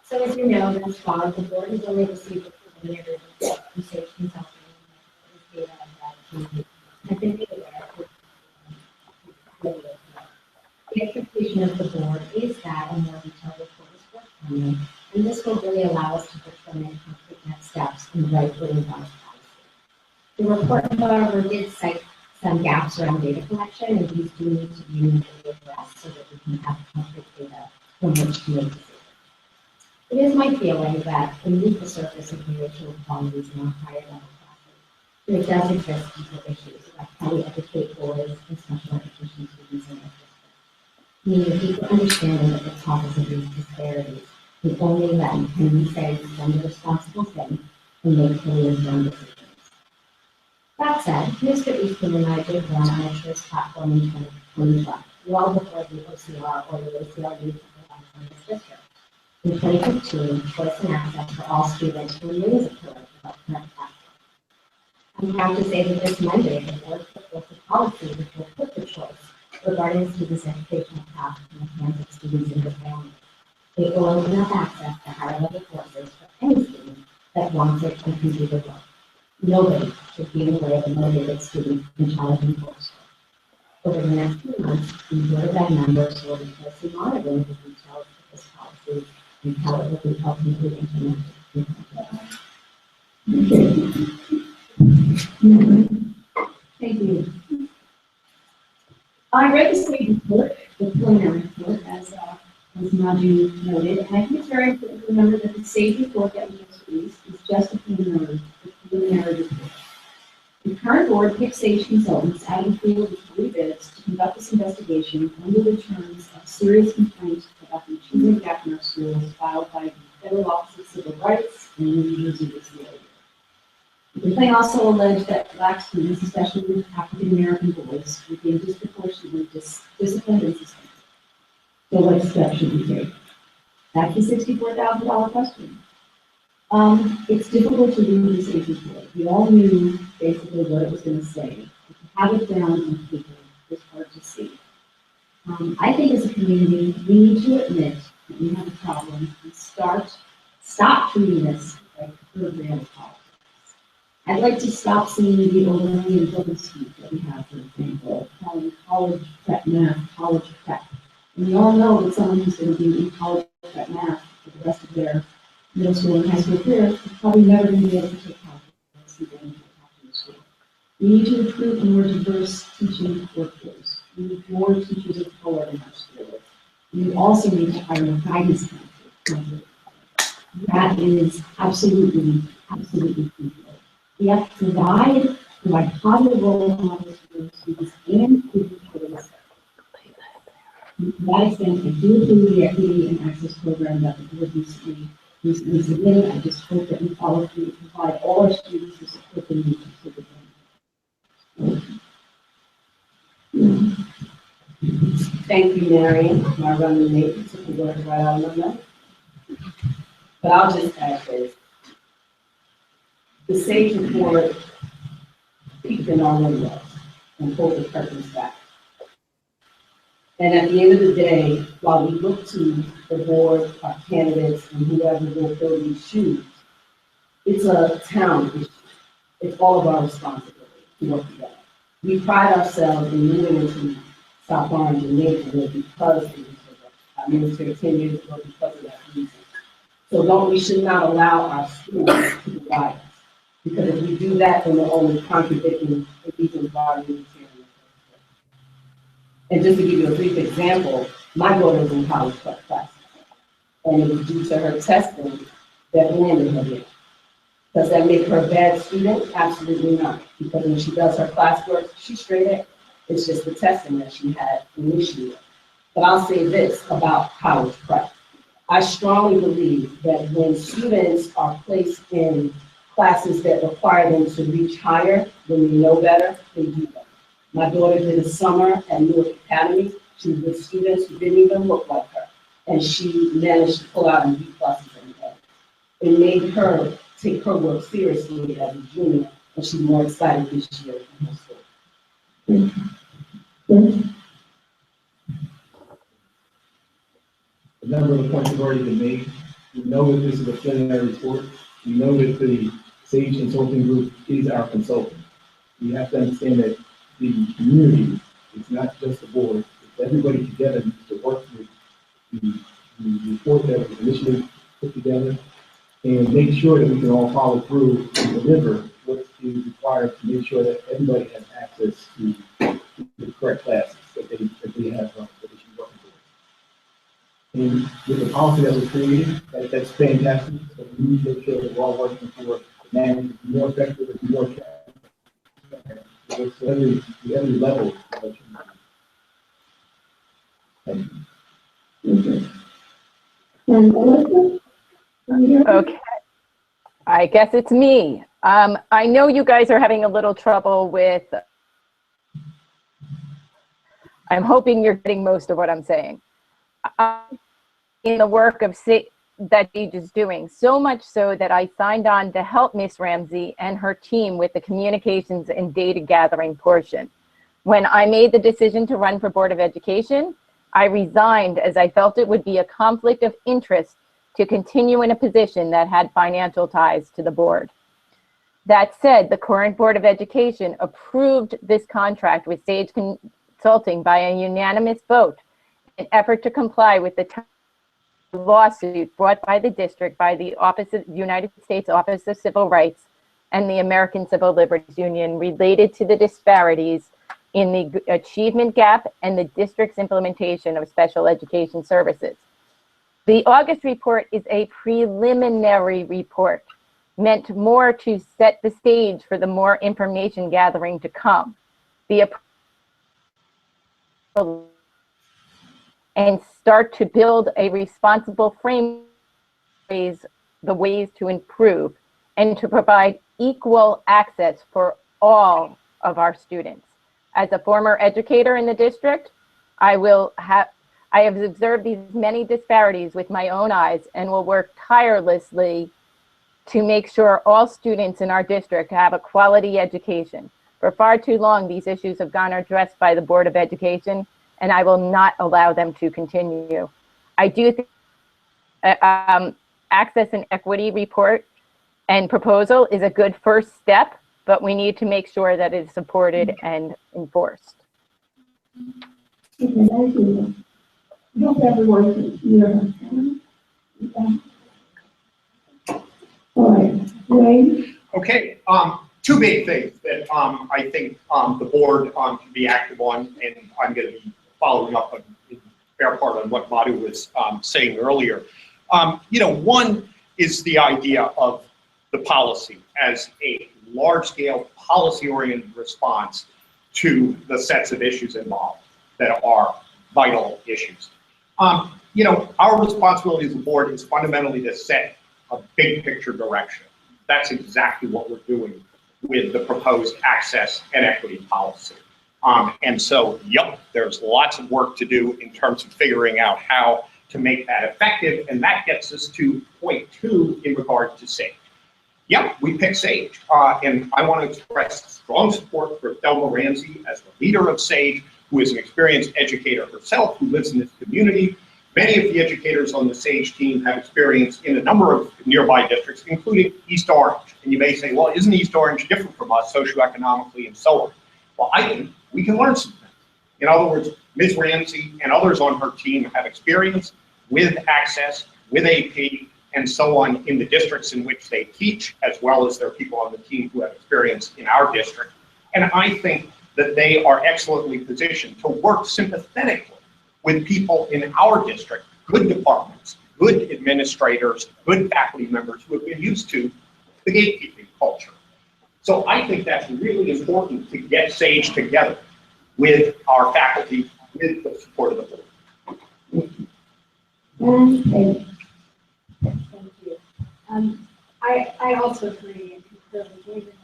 So as you know, thus far, the board has only received a preliminary report from SAGE Consulting data that have been made aware of. The expectation of the board is that a more detailed report is forthcoming, and this will really allow us to determine concrete next steps in the right way of policy. The report, however, did cite some gaps around data collection, and these do need to be immediately addressed so that we can have concrete data from which to make decisions. It is my feeling that beneath the surface of the racial qualities in our higher level classes, there does exist deeper issues about how we educate boys and special education students in our district. Meaning a deeper understanding of the causes of these disparities, and only then can we say we've done the responsible thing and make fully informed decisions. That said, Mr. Eastman and I did run our choice platform in 2012, well before the OCR or the ACLU in this district. In 2015, choice and access for all students remains a pillar of our current platform. I'm proud to say that this Monday, the board put forth a policy which will put the choice regarding students' educational path in the hands of students and their families. It will open up access to higher level courses for any student that wants it and can do the work. Nobody should be in the way of a motivated student in challenging coursework. Over the next few months, the Board of Ed members will be closely monitoring the details of this policy and how it will be ultimately implemented. Thank you. I read the state report, the preliminary report, as Maju noted, and I think it's very important to remember that the state report that we just released is just a preliminary report. The current board picked Sage Consultants out of the field with 3 bids to conduct this investigation under the terms of serious complaints about the achievement gap in our schools filed by the Federal Office of Civil Rights and the New Jersey Disability. The complaint also alleged that Black students, especially African American boys, were being disproportionately disciplined and suspended. So what steps should we take? That's the $64,000 question. It's difficult to read this Sage report. We all knew basically what it was going to say. But to have it down on paper is hard to see. I think as a community, we need to admit that we have a problem and stop treating this like a program of politics. I'd like to stop seeing the overwhelming double speak that we have, for example, calling college prep math college prep. And we all know that someone who's going to be in college prep math for the rest of their middle school and high school career is probably never going to be able to take calculus and get into calculus school. We need to recruit a more diverse teaching workforce. We need more teachers of color in our schools. We also need to hire more guidance counselors. That is absolutely crucial. We have to provide positive role models for the students and students for the rest. To that extent, I do approve the equity and access program that the board recently submitted. I just hope that we follow through and provide all our students the support they need to take advantage. Thank you, Marion. My running mate took the words right out of my mouth. But I'll just add this. The Sage report peaked in our window and pulled the curtains back. And at the end of the day, while we look to the board, our candidates, and whoever will fill these shoes, it's a town issue. It's all of our responsibility to work together. We pride ourselves in moving into South Orange and Maplewood because of our military 10 years ago because of that reason. So we should not allow our schools to divide us. Because if we do that, then we're only contradicting the reasons why we're here. And just to give you a brief example, my daughter was in college prep class, and it was due to her testing that landed her there. Does that make her a bad student? Absolutely not. Because when she does her classwork, she's straight A. It's just the testing that she had an issue with. But I'll say this about college prep. I strongly believe that when students are placed in classes that require them to reach higher, when they know better, they do better. My daughter did a summer at Newark Academy. She was with students who didn't even look like her, and she managed to pull out a B+ and A. It made her take her work seriously as a junior, and she's more excited this year in her school. A number of the points have already been made. We know that this is a preliminary report. We know that the Sage Consulting Group is our consultant. We have to understand that the community is not just the board, it's everybody together to work with the report that was initially put together and make sure that we can all follow through and deliver what is required to make sure that everybody has access to the correct classes that they have that they should be working for. And with the policy that was created, that's fantastic. So we need to make sure that we're all working for the management to be more effective and more effective. So every level. Thank you. And Elissa? Okay, I guess it's me. I know you guys are having a little trouble with, I'm hoping you're getting most of what I'm saying. In the work of that Sage is doing, so much so that I signed on to help Miss Ramsey and her team with the communications and data gathering portion. When I made the decision to run for Board of Education, I resigned as I felt it would be a conflict of interest to continue in a position that had financial ties to the board. That said, the current Board of Education approved this contract with Sage Consulting by a unanimous vote in an effort to comply with the lawsuit brought by the district by the United States Office of Civil Rights and the American Civil Liberties Union related to the disparities in the achievement gap and the district's implementation of special education services. The August report is a preliminary report meant more to set the stage for the more information gathering to come. And start to build a responsible framework, the ways to improve and to provide equal access for all of our students. As a former educator in the district, I have observed these many disparities with my own eyes and will work tirelessly to make sure all students in our district have a quality education. For far too long, these issues have gone unaddressed by the Board of Education, and I will not allow them to continue. I do think access and equity report and proposal is a good first step, but we need to make sure that it is supported and enforced. Okay, thank you. I hope everyone can hear. All right, Wayne? Okay, two big things that I think the board can be active on, and I'm going to be following up on in fair part on what Madhu was saying earlier. One is the idea of the policy as a large-scale policy-oriented response to the sets of issues involved that are vital issues. Our responsibility as a board is fundamentally to set a big picture direction. That's exactly what we're doing with the proposed access and equity policy. And so, yep, there's lots of work to do in terms of figuring out how to make that effective, and that gets us to point 2 in regard to SAGE. Yep, we picked SAGE, and I want to express strong support for Thelma Ramsey as the leader of SAGE, who is an experienced educator herself, who lives in this community. Many of the educators on the SAGE team have experience in a number of nearby districts, including East Orange. And you may say, well, isn't East Orange different from us socioeconomically and so on? Well, I think we can learn something. In other words, Ms. Ramsey and others on her team have experience with access, with AP, and so on in the districts in which they teach, as well as there are people on the team who have experience in our district. And I think that they are excellently positioned to work sympathetically with people in our district, good departments, good administrators, good faculty members who have been used to the gatekeeping culture. So I think that's really important to get SAGE together with our faculty, with the support of the board. Okay. Thank you. I also agree and concur with David and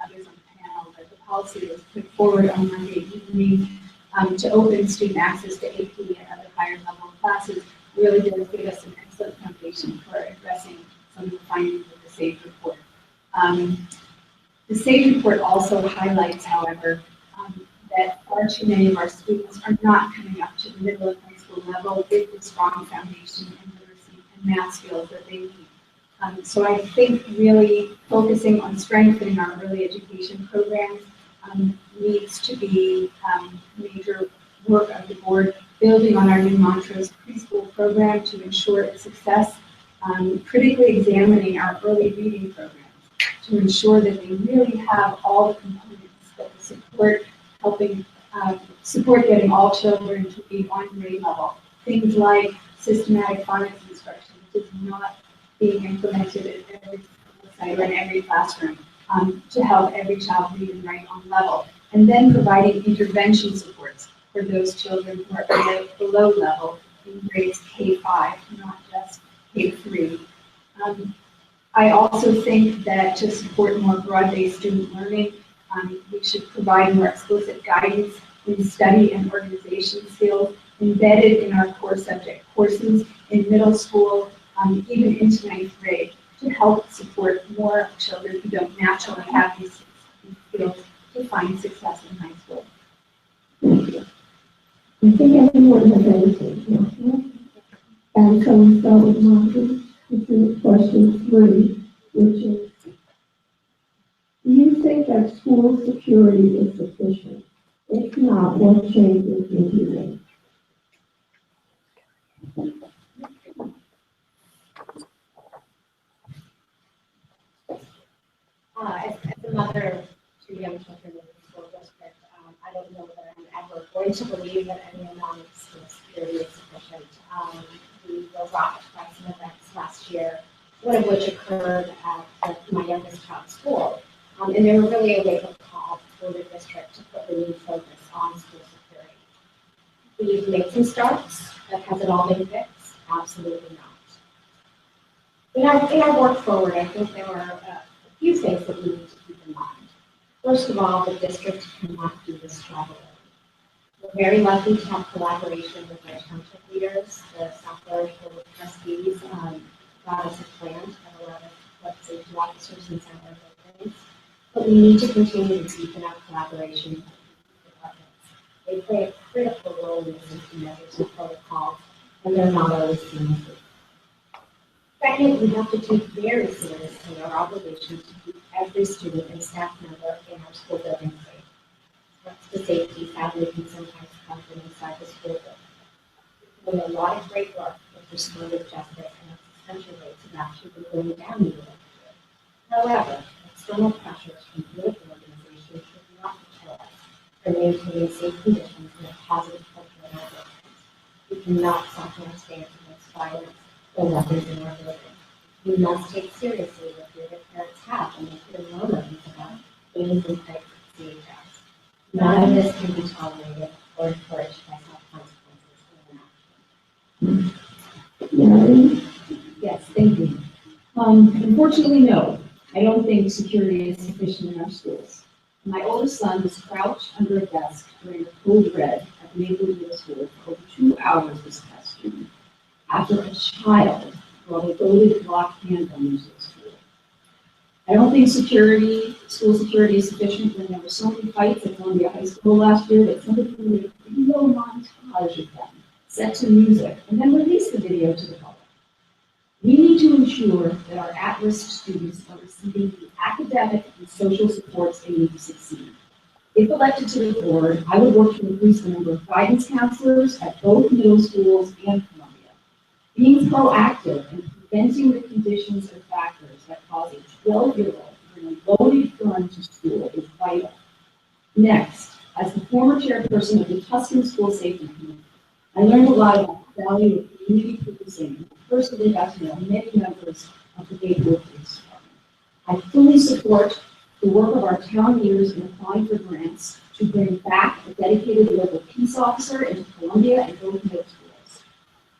others on the panel that the policy that was put forward on Monday evening to open student access to AP and other higher level classes really does give us an excellent foundation for addressing some of the findings of the SAGE report. The SAGE report also highlights, however, that far too many of our students are not coming up to the middle of high school level with the strong foundation in literacy and math skills that they need. So I think really focusing on strengthening our early education programs needs to be major work of the board, building on our new mantras preschool program to ensure its success, critically examining our early reading programs to ensure that they really have all the components that will support support getting all children to be on grade level. Things like systematic phonics instruction, which is not being implemented at every site or in every classroom to help every child read and write on level. And then providing intervention supports for those children who are below level in grades K-5, not just K-3. I also think that to support more broad-based student learning, we should provide more explicit guidance in study and organization skills embedded in our core subject courses in middle school, even into 9th grade, to help support more children who don't naturally have these skills to find success in high school. I think everyone has answered. And so we start with Martin. This is question 3, which is, do you think that school security is sufficient? If not, what changes will you make? As a mother of two young children in the school district, I don't know that I'm ever going to believe that any amount of school security is sufficient. We were rocked by some events last year, one of which occurred at my youngest child's school. And they were really a wake-up call for the district to put renewed focus on school security. We've made some starts, but has it all been fixed? Absolutely not. In our work forward, I think there are a few things that we need to keep in mind. First of all, the district cannot do this job alone. We're very lucky to have collaboration with our township leaders. The South Orange Board of Trustees got us a plan that allowed us to put safety officers inside our buildings. But we need to continue to deepen our collaboration with the departments. They play a critical role in the safety measures and protocols, and they're not always seen. Second, we have to take very seriously our obligation to keep every student and staff member in our school building safe. Threats to safety sadly can sometimes come from inside the school building. We're doing a lot of great work with restorative justice, and our suspension rates have actually been going down year over year. However, external pressures from political organizations should not deter us from maintaining safe conditions and a positive culture in our buildings. We cannot soften our stance against violence or weapons in our building. We must take seriously the fear that parents have when they hear murmurings about aims and types of CHS. None of this can be tolerated or encouraged by self-consequences in an action. Yes, thank you. Unfortunately, no. I don't think security is sufficient in our schools. My oldest son was crouched under a desk during a code red at Maplewood Middle School for over 2 hours this past June, after a child brought a loaded Glock handgun into the school. I don't think school security is sufficient when there were so many fights at Columbia High School last year that somebody made a video montage of them, set to music, and then released the video to the public. We need to ensure that our at-risk students are receiving the academic and social supports they need to succeed. If elected to the board, I would work to increase the number of guidance counselors at both middle schools and Columbia. Being proactive and preventing the conditions or factors that cause a 12-year-old to bring a loaded gun to school is vital. Next, as the former chairperson of the Tuscan School Safety Committee, I learned a lot about the value of community policing and personally got to know many members of the Maplewood Police Department. I fully support the work of our town leaders in applying for grants to bring back a dedicated local peace officer into Columbia and both middle schools.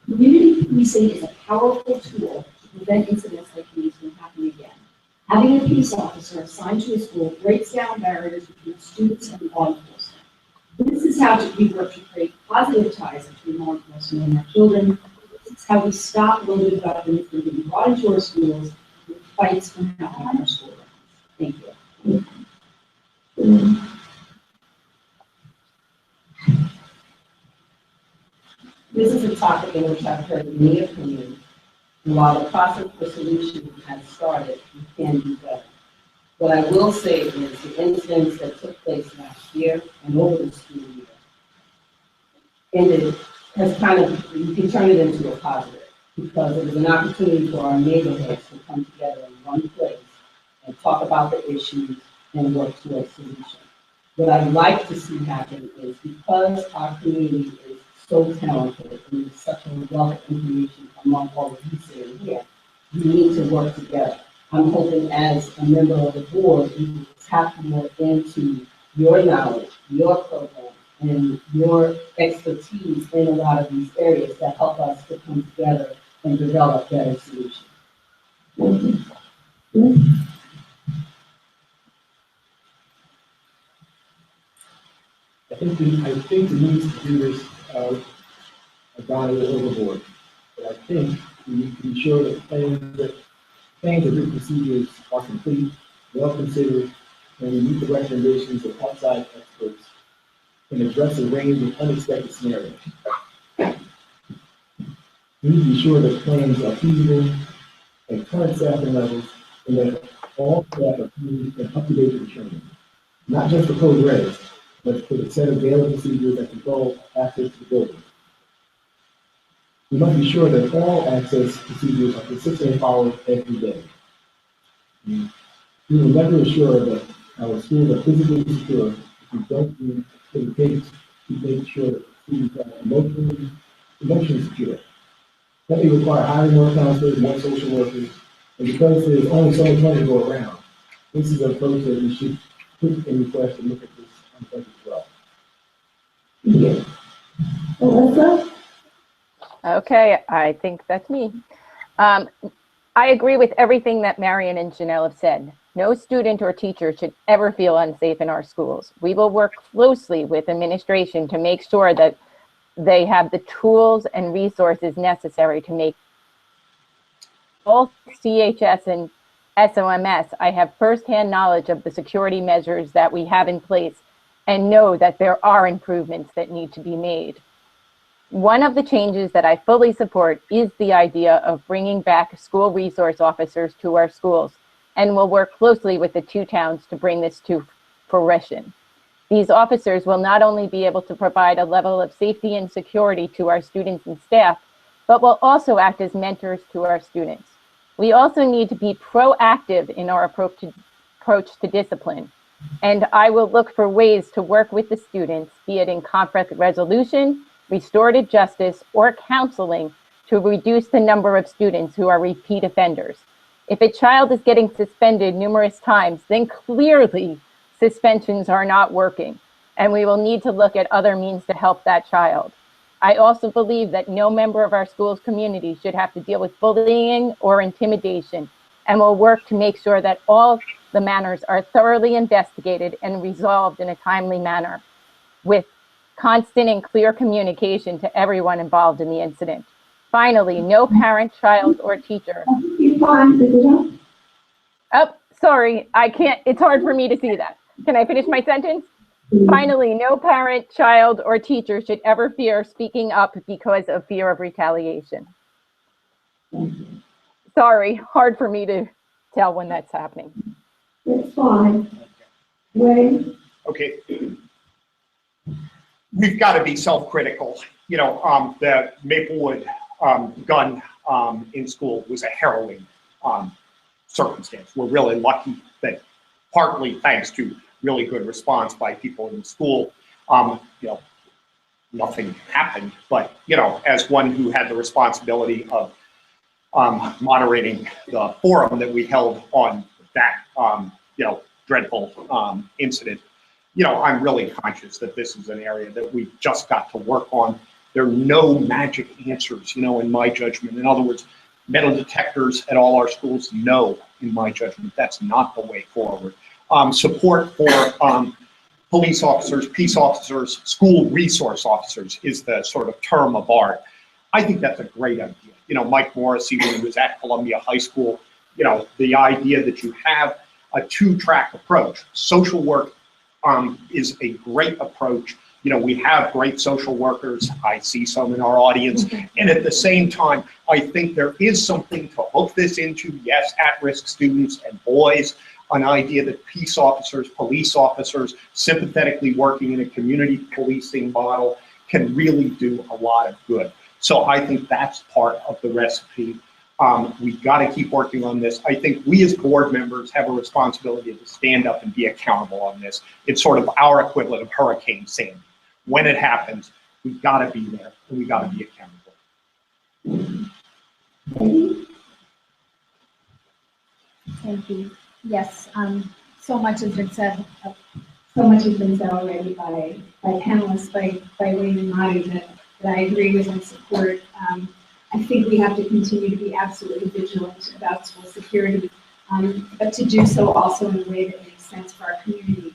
Community policing is a powerful tool to prevent incidents like these from happening again. Having a peace officer assigned to a school breaks down barriers between students and law enforcement. This is how we work to create positive ties between law enforcement and our children. This is how we stop loaded weapons from being brought into our schools and fights from happening in our school grounds. Thank you. This is a topic in which I've heard many opinions, and while the process for solution has started, we can do better. What I will say is the incidents that took place last year and over the school year ended, has kind of, you can turn it into a positive, because it was an opportunity for our neighborhoods to come together in one place and talk about the issues and work towards solutions. What I'd like to see happen is, because our community is so talented and there's such a wealth of information among all of you sitting here, we need to work together. I'm hoping as a member of the board, you will tap more into your knowledge, your program, and your expertise in a lot of these areas that help us to come together and develop better solutions. I think we need to do this I've gone a little overboard. But I think we need to be sure that plans and written procedures are complete, well considered, and we meet the recommendations of outside experts and address a range of unexpected scenarios. We need to be sure that plans are feasible at current staffing levels and that all staff are trained and up to date with training. Not just the code reds, but for the set of daily procedures that control access to the building. We must be sure that all access procedures are consistently followed every day. We We will never assure that our schools are physically secure if we don't do what it takes to make sure that students are emotionally secure. That may require hiring more counselors, more social workers, and because there's only so much money to go around, this is an approach that we should put in request and look at this on budget as well. Yeah. Elissa? Okay, I think that's me. I agree with everything that Marion and Janelle have said. No student or teacher should ever feel unsafe in our schools. We will work closely with administration to make sure that they have the tools and resources necessary to make both CHS and SOMS. I have firsthand knowledge of the security measures that we have in place and know that there are improvements that need to be made. One of the changes that I fully support is the idea of bringing back school resource officers to our schools, and will work closely with the two towns to bring this to fruition. These officers will not only be able to provide a level of safety and security to our students and staff, but will also act as mentors to our students. We also need to be proactive in our approach to discipline, and I will look for ways to work with the students, be it in conflict resolution, restorative justice, or counseling, to reduce the number of students who are repeat offenders. If a child is getting suspended numerous times, then clearly suspensions are not working, and we will need to look at other means to help that child. I also believe that no member of our school's community should have to deal with bullying or intimidation, and will work to make sure that all the matters are thoroughly investigated and resolved in a timely manner, with constant and clear communication to everyone involved in the incident. Finally, no parent, child, or teacher. Oh, sorry, I can't, it's hard for me to see that. Can I finish my sentence? Finally, no parent, child, or teacher should ever fear speaking up because of fear of retaliation. Sorry, hard for me to tell when that's happening. It's fine. Wayne? Okay. We've got to be self-critical. You know, the Maplewood gun in school was a harrowing circumstance. We're really lucky that, partly thanks to really good response by people in the school, you know, nothing happened. But, you know, as one who had the responsibility of moderating the forum that we held on that, you know, dreadful incident, you know, I'm really conscious that this is an area that we've just got to work on. There are no magic answers, you know, in my judgment. In other words, metal detectors at all our schools, no, in my judgment, that's not the way forward. Support for police officers, peace officers, school resource officers is the sort of term of art. I think that's a great idea. You know, Mike Morrissey, when he was at Columbia High School, you know, the idea that you have a two-track approach. Social work is a great approach. You know, we have great social workers. I see some in our audience. And at the same time, I think there is something to hook this into, yes, at-risk students and boys, an idea that peace officers, police officers, sympathetically working in a community policing model can really do a lot of good. So I think that's part of the recipe. We've got to keep working on this. I think we as board members have a responsibility to stand up and be accountable on this. It's sort of our equivalent of Hurricane Sandy. When it happens, we've got to be there and we've got to be accountable. Thank you. Yes, so much has been said. So much has been said already by panelists, by Wayne and Marty, that I agree with and support. I think we have to continue to be absolutely vigilant about school security, but to do so also in a way that makes sense for our community.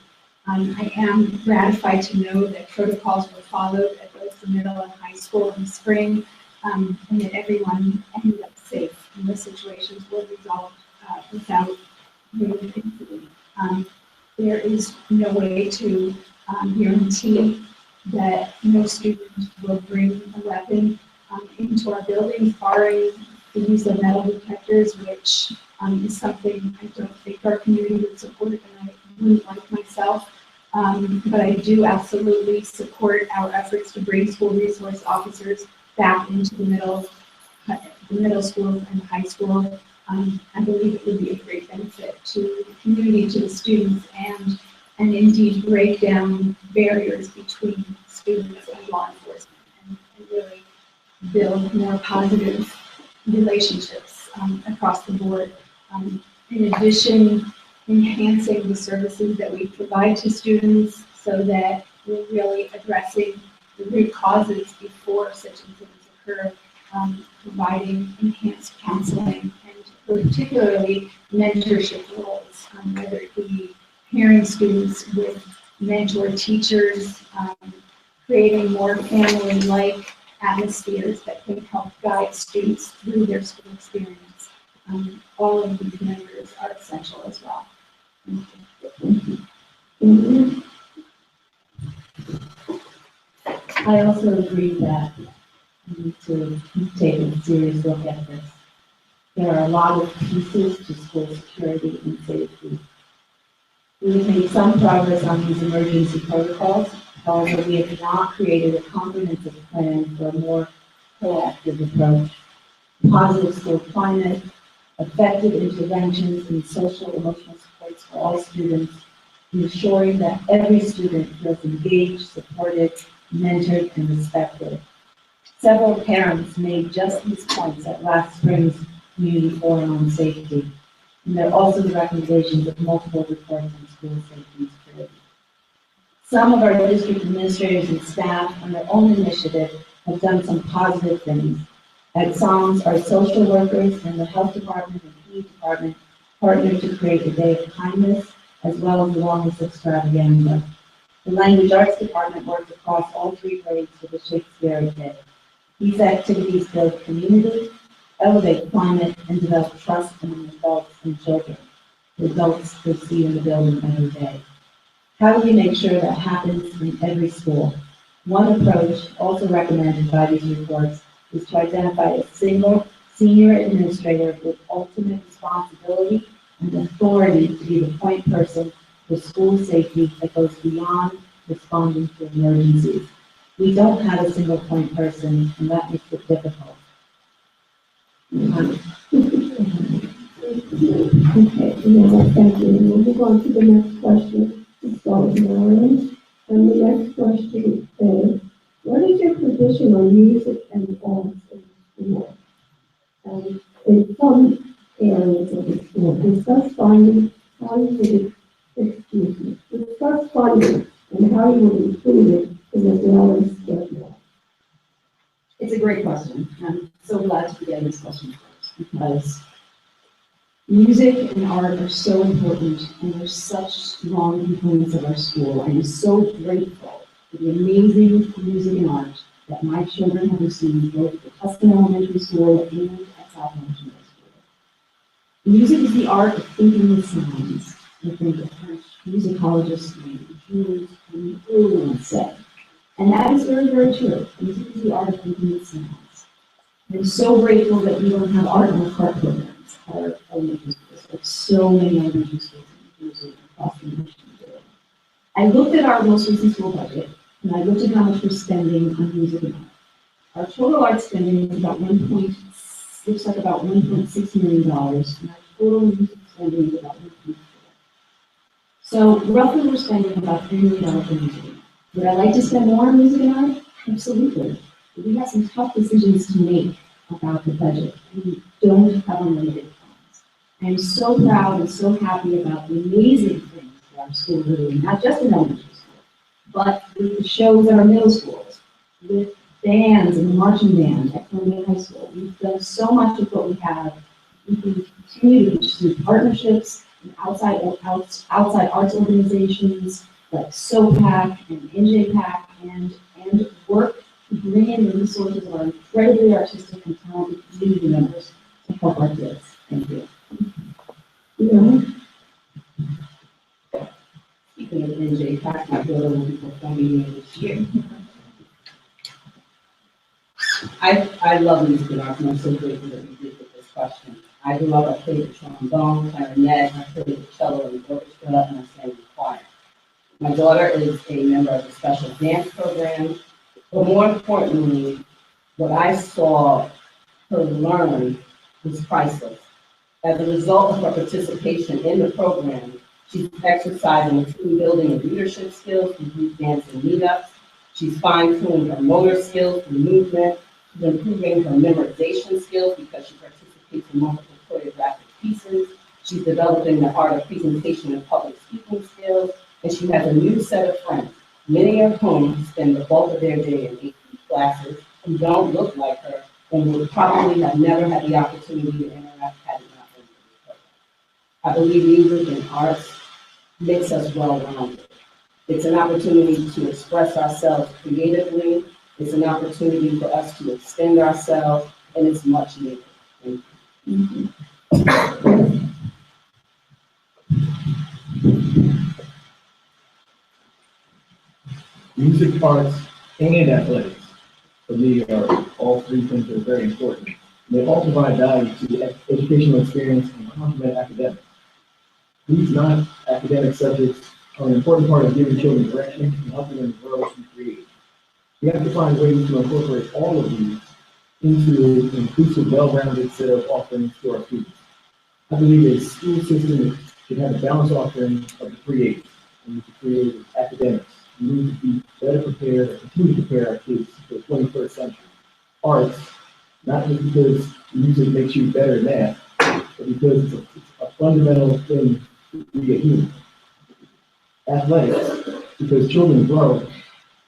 I am gratified to know that protocols were followed at both the middle and high school in the spring, and that everyone ended up safe and the situations were resolved without really incident. There is no way to guarantee that no student will bring a weapon into our buildings, barring the use of metal detectors, which is something I don't think our community would support, and I wouldn't like myself. But I do absolutely support our efforts to bring school resource officers back into the middle schools and high school. I believe it would be a great benefit to the community, to the students, and indeed break down barriers between students and law enforcement, and really build more positive relationships across the board. In addition, enhancing the services that we provide to students so that we're really addressing the root causes before such incidents occur, providing enhanced counseling and particularly mentorship roles, whether it be pairing students with mentor teachers, creating more family-like atmospheres that can help guide students through their school experience. All of these measures are essential as well. I also agree that we need to take a serious look at this. There are a lot of pieces to school security and safety. We've made some progress on these emergency protocols. However, we have not created a comprehensive plan for a more proactive approach. Positive school climate, effective interventions and social emotional supports for all students, ensuring that every student feels engaged, supported, mentored, and respected. Several parents made just these points at last spring's community forum on safety, and there are also the recommendations of multiple reports on school safety and security. Some of our district administrators and staff, on their own initiative, have done some positive things. At SOMS, our social workers and the health department and PE department partnered to create a day of kindness, as well as the wellness extravaganza. The language arts department worked across all 3 grades for the Shakespeare Day. These activities build community, elevate climate, and develop trust among adults and children. The adults they see in the building every day. How do we make sure that happens in every school? One approach, also recommended by these reports, is to identify a single senior administrator with ultimate responsibility and authority to be the point person for school safety that goes beyond responding to emergencies. We don't have a single point person, and that makes it difficult. Okay, now, thank you. We'll move on to the next question. Let's start with Marilyn. And the next question is, what is your position on music and arts in school? In some areas of the school, discuss funding and how you will include it in the daily schedule. It's a great question. I'm so glad to be getting this question first, because music and art are so important, and they're such strong components of our school. I am so grateful for the amazing music and art that my children have received both at Tustin Elementary School and at South Orange Middle School. Music is the art of thinking with sounds. I think of French musicologist named Jules Courbet said. And that is very, very true. Music is the art of thinking with sounds. I'm so grateful that we don't have art on the cart programs at our elementary schools. There are so many elementary schools in New Jersey across the nation. I looked at our most recent school budget, and I looked at how much we're spending on music and art. Our total art spending is about looks like about $1.6 million, and our total music spending is about 1.4. So roughly we're spending about $3 million on music. Would I like to spend more on music and art? Absolutely. But we have some tough decisions to make about the budget. We don't have unlimited funds. I am so proud and so happy about the amazing things that our school is doing, not just in elementary school, but with the shows at our middle schools, with bands and the marching band at Columbia High School. We've done so much with what we have. We can continue to pursue partnerships with outside arts organizations like SOPAC and NJPAC, and work to bring in the resources of our incredibly artistic and talented community members to help our kids. Thank you. Yeah. Speaking of NJPAC, my daughter will be performing here this year. I love music and arts, and I'm so grateful that you did with this question. I grew up, I played the trombone, clarinet, I played the cello in the orchestra, and I sang in the choir. My daughter is a member of the special dance program, but more importantly, what I saw her learn was priceless. As a result of her participation in the program, she's exercising team building and leadership skills through group dance and meetups. She's fine-tuning her motor skills through movement. She's improving her memorization skills because she participates in multiple choreographic pieces. She's developing the art of presentation and public speaking skills, and she has a new set of friends, many of whom spend the bulk of their day in AP classes who don't look like her and would probably have never had the opportunity to interact had it not been for this program. I believe music and arts makes us well-rounded. It's an opportunity to express ourselves creatively. It's an opportunity for us to extend ourselves, and it's much needed. Thank you. Music, arts, and athletics, for me, are all three things that are very important. And they all provide value to the educational experience and complement academics. These non-academic subjects are an important part of giving children direction and helping them grow and create. We have to find ways to incorporate all of these into an inclusive, well-rounded set of offerings to our students. I believe a school system should have a balanced offering of the three A's. We need to create academics. We need to be better prepared or continue to prepare our kids for the 21st century. Arts, not just because music makes you better at math, but because it's a fundamental thing to be a human. Athletics, because children grow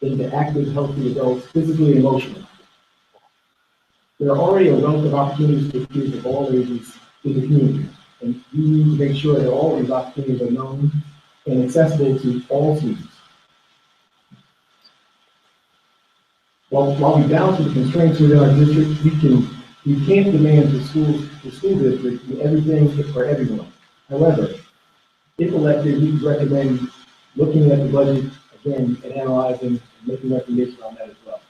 into active, healthy adults, physically and emotionally. There are already a wealth of opportunities for kids of all ages in the community, and we need to make sure that all of these opportunities are known and accessible to all students. While we balance the constraints within our district, we can't demand the school district do everything for everyone. However, if elected, we recommend looking at the budget again and analyzing and making recommendations on that as well.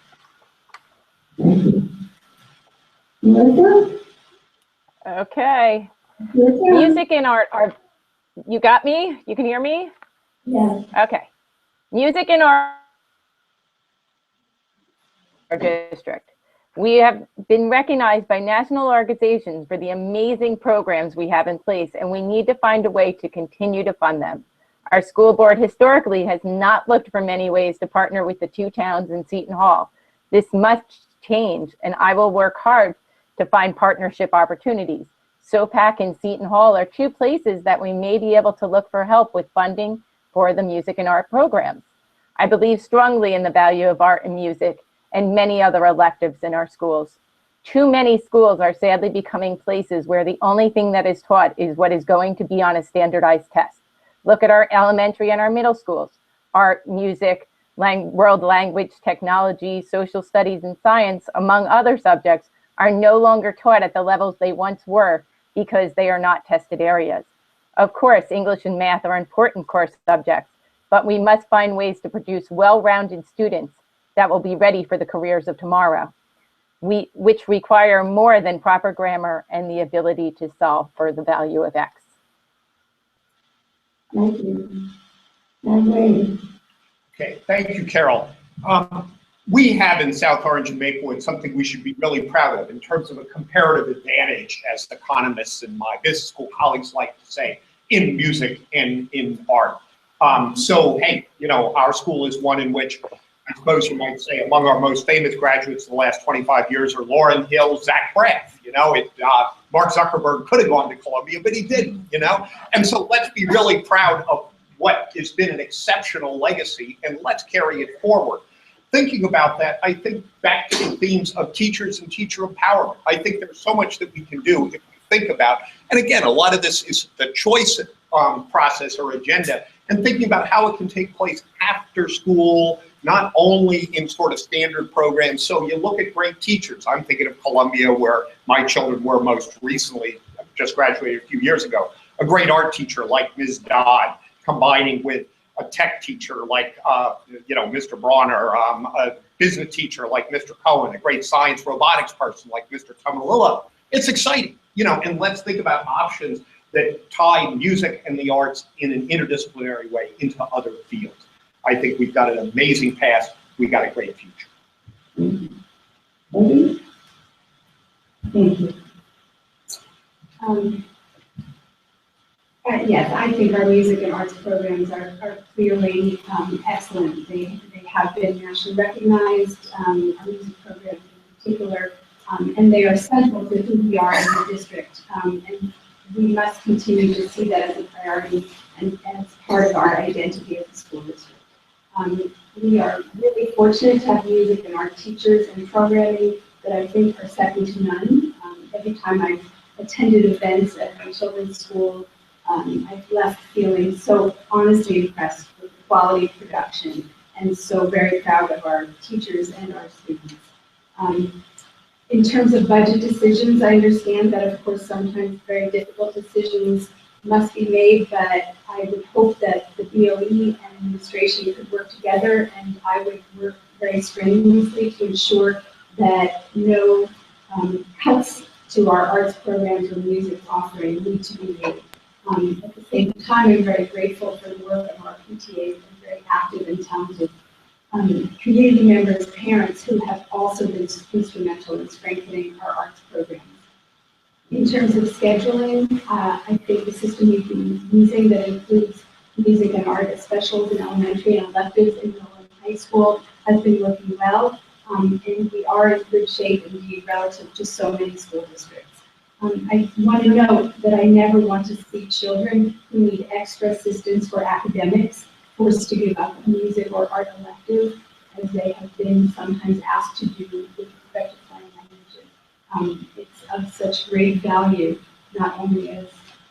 Thank you. Melissa? Okay. Your turn. Music and art are, you got me? You can hear me? Yes. Okay. Music and art district. We have been recognized by national organizations for the amazing programs we have in place, and we need to find a way to continue to fund them. Our school board historically has not looked for many ways to partner with the two towns in Seton Hall. This must change, and I will work hard to find partnership opportunities. SOPAC and Seton Hall are two places that we may be able to look for help with funding for the music and art programs. I believe strongly in the value of art and music and many other electives in our schools. Too many schools are sadly becoming places where the only thing that is taught is what is going to be on a standardized test. Look at our elementary and our middle schools. Art, music, world language, technology, social studies, and science, among other subjects, are no longer taught at the levels they once were because they are not tested areas. Of course, English and math are important course subjects, but we must find ways to produce well-rounded students that will be ready for the careers of tomorrow, which require more than proper grammar and the ability to solve for the value of X. Thank you. Henry. Okay, thank you, Carol. We have in South Orange and Maplewood something we should be really proud of in terms of a comparative advantage, as economists and my business school colleagues like to say, in music and in art. So, hey, you know, our school is one in which I suppose you might say among our most famous graduates in the last 25 years are Lauryn Hill, Zach Braff. You know, Mark Zuckerberg could have gone to Columbia, but he didn't, you know? And so let's be really proud of what has been an exceptional legacy, and let's carry it forward. Thinking about that, I think back to the themes of teachers and teacher empowerment. I think there's so much that we can do if we think about, and again, a lot of this is the choice process or agenda, and thinking about how it can take place after school, not only in sort of standard programs. So you look at great teachers. I'm thinking of Columbia, where my children were most recently, just graduated a few years ago. A great art teacher like Ms. Dodd, combining with a tech teacher like, you know, Mr. Bronner, a business teacher like Mr. Cohen, a great science robotics person like Mr. Tamalillo. It's exciting, you know, and let's think about options that tie music and the arts in an interdisciplinary way into other fields. I think we've got an amazing past. We've got a great future. Thank you. Yes, I think our music and arts programs are clearly excellent. They have been nationally recognized, our music programs in particular, and they are central to who we are in the district. And we must continue to see that as a priority and as part of our identity as a school district. We are really fortunate to have music and art teachers and programming that I think are second to none. Every time I've attended events at my children's school, I've left feeling so honestly impressed with the quality of production and so very proud of our teachers and our students. In terms of budget decisions, I understand that of course sometimes very difficult decisions must be made, but I would hope that the BOE and administration could work together, and I would work very strenuously to ensure that no cuts to our arts programs or music offering need to be made. At the same time, I'm very grateful for the work of our PTAs and very active and talented community members, parents who have also been instrumental in strengthening our arts programs. In terms of scheduling, I think the system we've been using that includes music and art as specials in elementary and electives in middle and high school has been working well, and we are in good shape indeed relative to so many school districts. I want to note that I never want to see children who need extra assistance for academics forced to give up a music or art elective, as they have been sometimes asked to do with respect to foreign languages. It's of such great value, not only as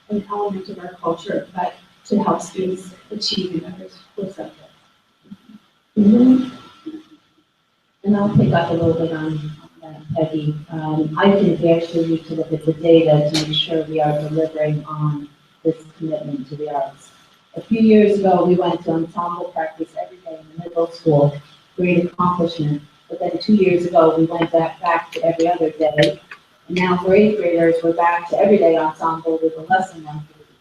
an element of our culture, but to help students achieve in other core subjects. And I'll pick up a little bit on that, Peggy. I think we actually need to look at the data to make sure we are delivering on this commitment to the arts. A few years ago, we went to ensemble practice every day in the middle school, great accomplishment. But then 2 years ago, we went back to every other day. And now for 8th graders, we're back to everyday ensemble with a lesson run for the week.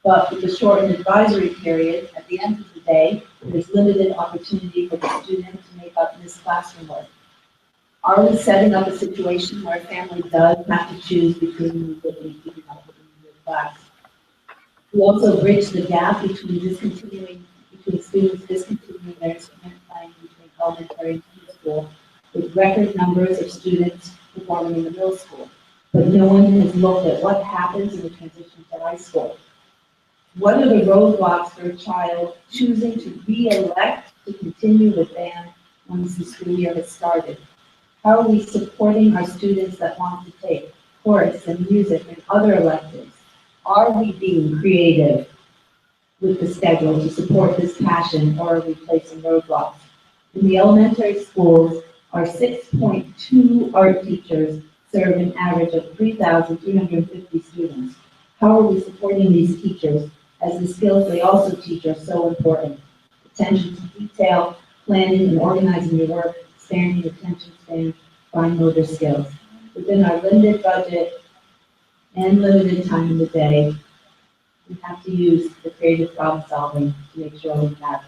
But with the shortened advisory period, at the end of the day, there's limited opportunity for the student to make up missed classroom work. Are we setting up a situation where a family does have to choose between music and keeping up with the music class? We also bridge the gap between students discontinuing their instrument playing between elementary and middle school, with record numbers of students performing in the middle school. But no one has looked at what happens in the transition to high school. What are the roadblocks for a child choosing to re-elect to continue with band once the school year has started? How are we supporting our students that want to take chorus and music and other electives? Are we being creative with the schedule to support this passion, or are we placing roadblocks? In the elementary schools, our 6.2 art teachers serve an average of 3,350 students. How are we supporting these teachers, as the skills they also teach are so important? Attention to detail, planning and organizing your work, expanding attention span, fine motor skills. Within our limited budget and limited time in the day, we have to use the creative problem solving to make sure we have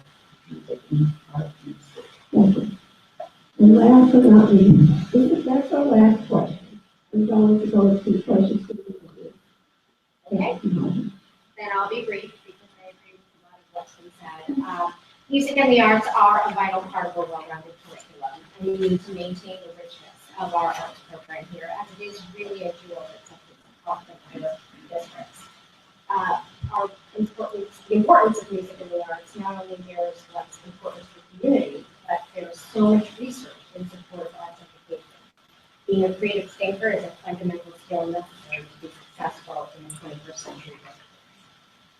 music in our teams. Thank you. And last but not least, that's our last question. I'm going to go to questions for you. Okay. Then I'll be brief because I agree with a lot of what's been said. Music and the arts are a vital part of a well-rounded curriculum, and we need to maintain the richness of our arts program here, as it is really a jewel that sets us apart from other districts. The importance of music and the arts not only mirrors what's important to the community, but there is so much research in support of arts education. Being a creative thinker is a fundamental skill necessary to be successful in the 21st century.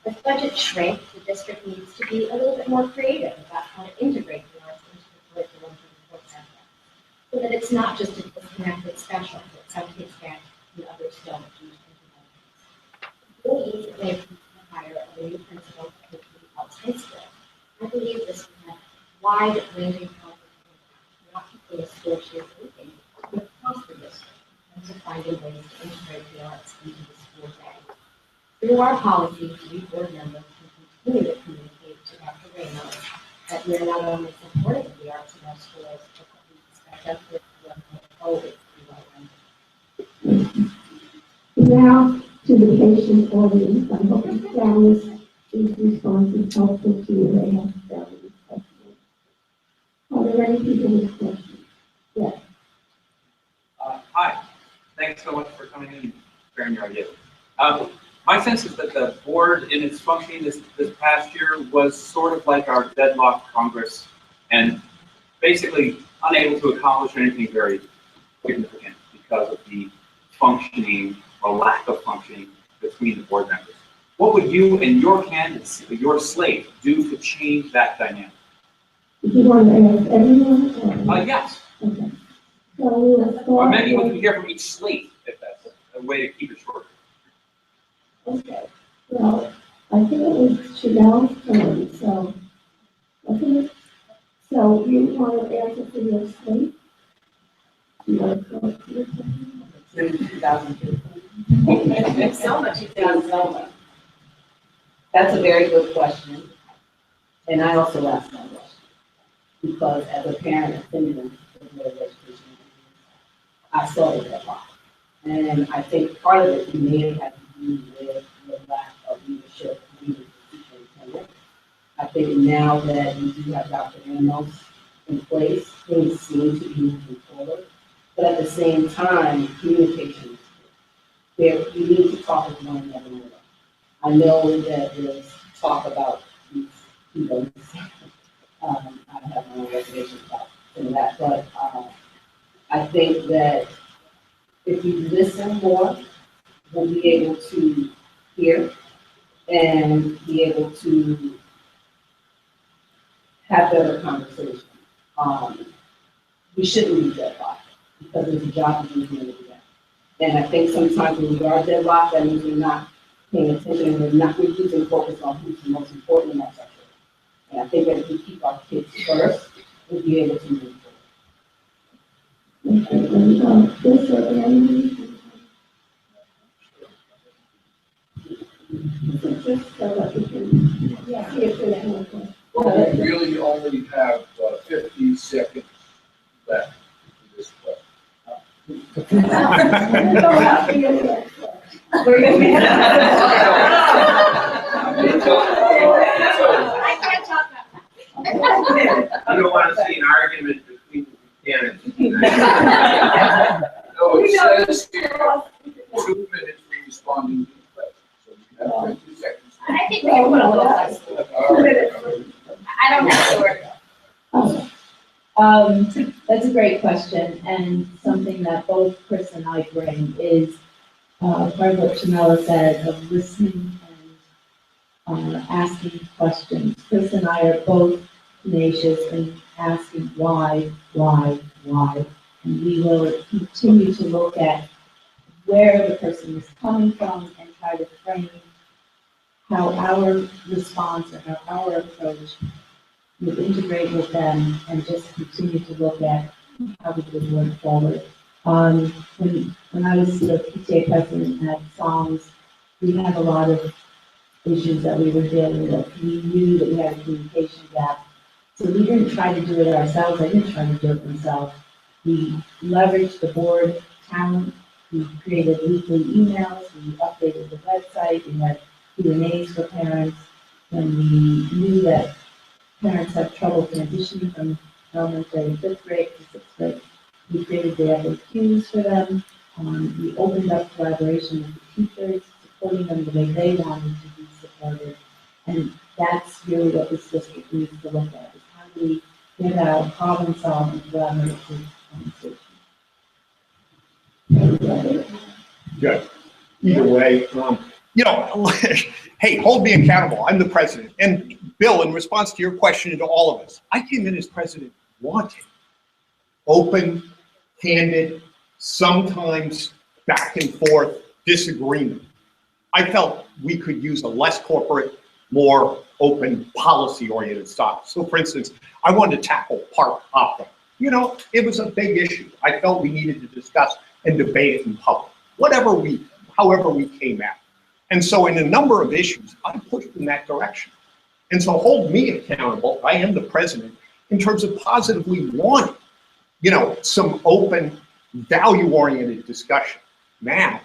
As budgets shrink, the district needs to be a little bit more creative about how to integrate the arts into the curriculum for the core subjects, so that it's not just a disconnected special that some kids get and others don't. Believe that they can hire a new principal at the high school. I believe this will have wide-ranging consequences, not just for the school she is leaving, but across the district, and to finding ways to integrate the arts into the school day. Through our policies, we board members can continue to communicate to Dr. Ramos that we are not only supportive of the arts in our schools, but that we expect our curriculum to always be well-rounded. Now, to the patient audience. I hope you found these responses helpful to you. They have found these helpful. Are there any people with questions? Yes. Hi, thanks so much for coming in and sharing your ideas. My sense is that the board in its functioning this past year was sort of like our deadlocked Congress and basically unable to accomplish anything very significant because of the functioning or lack of functioning between the board members. What would you and your candidates, your slate, do to change that dynamic? Do you want to ask everyone? Yes. Okay. So we will start Or maybe we with- can hear from each slate, if that's a way to keep it short. Okay, well, I think it was Chanel's turn, so, okay. So you want to answer for your slate? You want to go to your turn? Since 2015. So much. That's a very good question. And I also asked that question because as a parent attending the Board of Education, I saw it a lot. And I think part of it may have to do with the lack of leadership in the superintendent. I think now that we do have Dr. Ramos in place, things seem to be moving forward. But at the same time, communication is there. You need to talk with one another more. I know that there's talk about these, I have my own reservations about some of that, but I think that if you listen more, we'll be able to hear and be able to have better conversation. We shouldn't be deadlocked because it's a job to do at the end of the day. And I think sometimes when we are deadlocked, that means we're not paying attention and we're losing focus on who's the most important in that section. And I think that if we keep our kids first, we'll be able to move forward. Yes, sir, Annie? Just so that we can, yeah, see if there's any questions. Well, we really only have 50 seconds left for this question. Go after your next question. I can't talk that I don't want to see an argument between the candidates. No, it says here 2 minutes for responding to the question. So you have 50 seconds. I think we can put a little flexibility. I don't have to work. That's a great question, and something that both Chris and I bring is part of what Chanela said of listening and asking questions. Chris and I are both tenacious in asking why, and we will continue to look at where the person is coming from and try to frame how our response or how our approach would integrate with them and just continue to look at how we would work forward. When I was the PTA president at SOMS, we had a lot of issues that we were dealing with. We knew that we had a communication gap. So we didn't try to do it ourselves. I didn't try to do it myself. We leveraged the board talent. We created weekly emails. We updated the website. We had Q&As for parents. When we knew that parents have trouble transitioning from elementary and fifth grade to sixth grade, we created the FAQs for them. We opened up collaboration with the teachers, supporting them the way they wanted to be supported. And that's really what this district needs to look at, is how do we get out problem solving collaborative conversation. Good. Either way, hey, hold me accountable. I'm the president. And Bill, in response to your question and to all of us, I came in as president wanting open, candid, sometimes back and forth disagreement. I felt we could use a less corporate, more open, policy-oriented style. So for instance, I wanted to tackle park hopping. It was a big issue. I felt we needed to discuss and debate it in public, however we came at it. And so in a number of issues, I pushed in that direction. And so hold me accountable, I am the president, in terms of positively wanting, some open, value-oriented discussion. Math,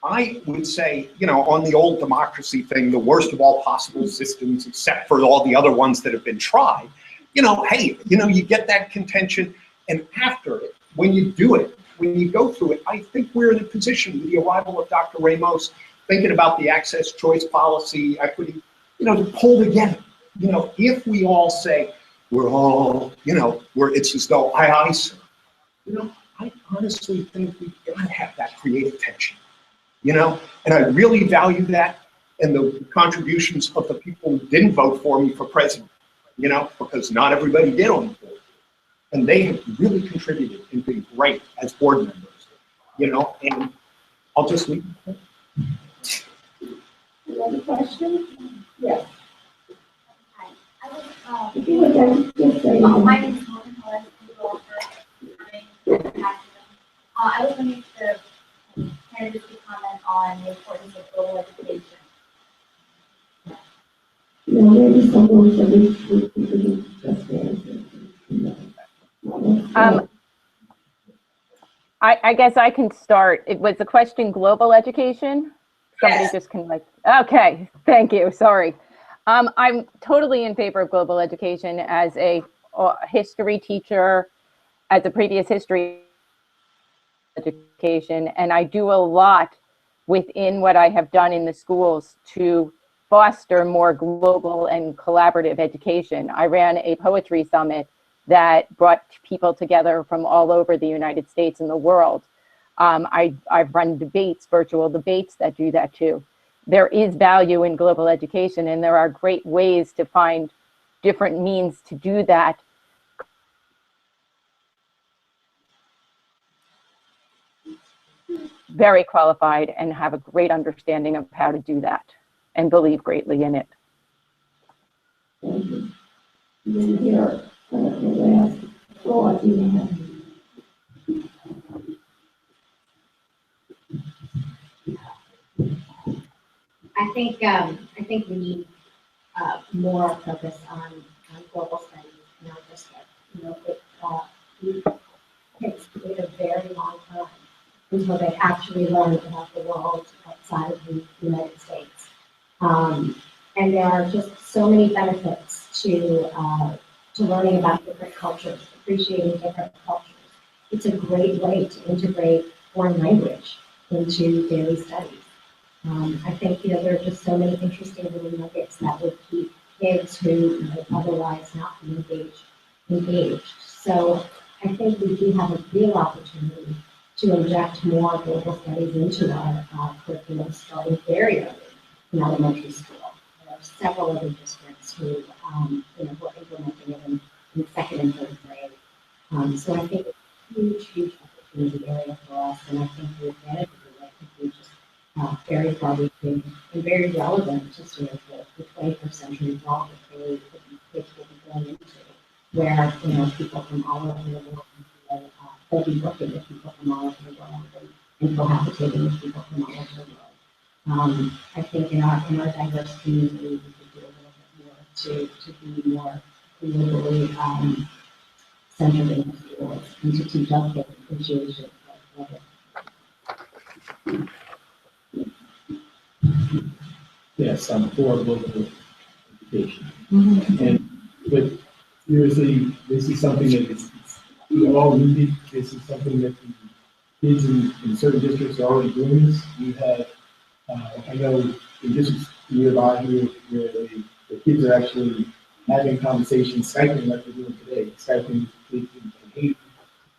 I would say, on the old democracy thing, the worst of all possible systems, except for all the other ones that have been tried, hey, you get that contention, and after it, when you do it, when you go through it, I think we're in a position with the arrival of Dr. Ramos, thinking about the access choice policy, equity, to pull together. If we all say, we're all, it's as though aye, sir. I honestly think we've got to have that creative tension, and I really value that and the contributions of the people who didn't vote for me for president, because not everybody did on the board. And they have really contributed and been great as board members, and I'll just leave it. Another question? Yes. Hi. If you would like to just say. My name is Morgan Helen. I was wondering if the candidates could comment on the importance of global education. Maybe someone said we just answer. I guess I can start. It was the question global education? Somebody Yes. just can okay, thank you, sorry. I'm totally in favor of global education as a history teacher, as a previous history education, and I do a lot within what I have done in the schools to foster more global and collaborative education. I ran a poetry summit that brought people together from all over the United States and the world. I've run debates, virtual debates that do that too. There is value in global education, and there are great ways to find different means to do that. Very qualified and have a great understanding of how to do that and believe greatly in it. Thank you. Then here, the last thought you have. I think we need more focus on global studies, not just it takes a very long time until they actually learn about the world outside of the United States. And there are just so many benefits to learning about different cultures, appreciating different cultures. It's a great way to integrate foreign language into daily studies. I think there are just so many interesting little nuggets that would keep kids who might otherwise not be engaged. So I think we do have a real opportunity to inject more global studies into our curriculum starting very early in elementary school. There are several other districts who were implementing it in second and third grade. So I think it's a huge opportunity area for us, and I think the advantage of it could be just very far-reaching and very relevant to sort of the 21st century world that they kids will be going into, where people from all over the world they'll be working with people from all over the world and cohabitating with people from all over the world. I think in our diverse community, we could do a little bit more to be more globally centered in the schools and to teach our kids appreciation of it. Yes, I'm for global education. But seriously, this is something that we all needed. This is something that the kids in certain districts are already doing this. We have, I know in districts nearby here where the kids are actually having conversations, Skyping like we're doing today, Skyping kids from Haiti,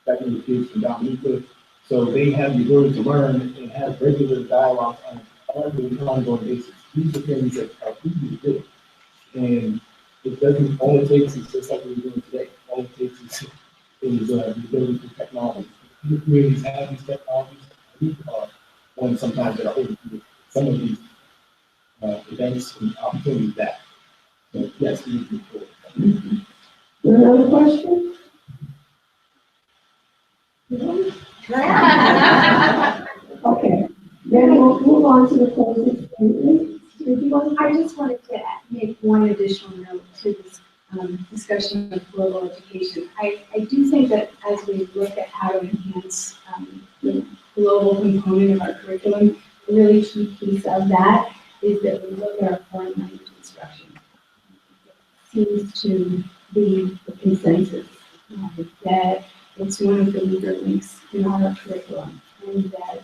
Skyping kids from Dominica. So they have the ability to learn and have regular dialogue on an ongoing basis. These are things that are easy to do. And it doesn't, all it takes is just like we're doing today. All it takes is the ability for technology. The communities have these technologies. We are one sometimes that are able to do some of these events and opportunities that. So yes, we need to move forward. Another question? Okay, then we'll move on to the closing statement. I just wanted to make one additional note to this discussion of global education. I do think that as we look at how to enhance the global component of our curriculum, the really key piece of that is that we look at our foreign language instruction. Seems to be the consensus that it's one of the weaker links in our curriculum, and that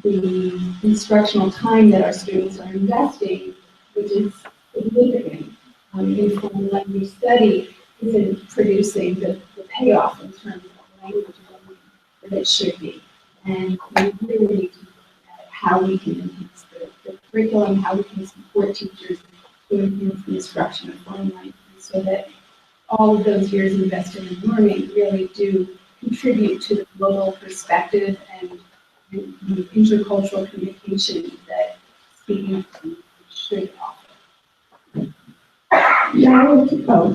the instructional time that our students are investing, which is significant in foreign language study, isn't producing the payoff in terms of language learning that it should be. And we really need to look at how we can enhance the curriculum, how we can support teachers to enhance the instruction of foreign language, so that all of those years invested in learning really do contribute to the global perspective and the intercultural communication that speaking of language should offer. Now, oh,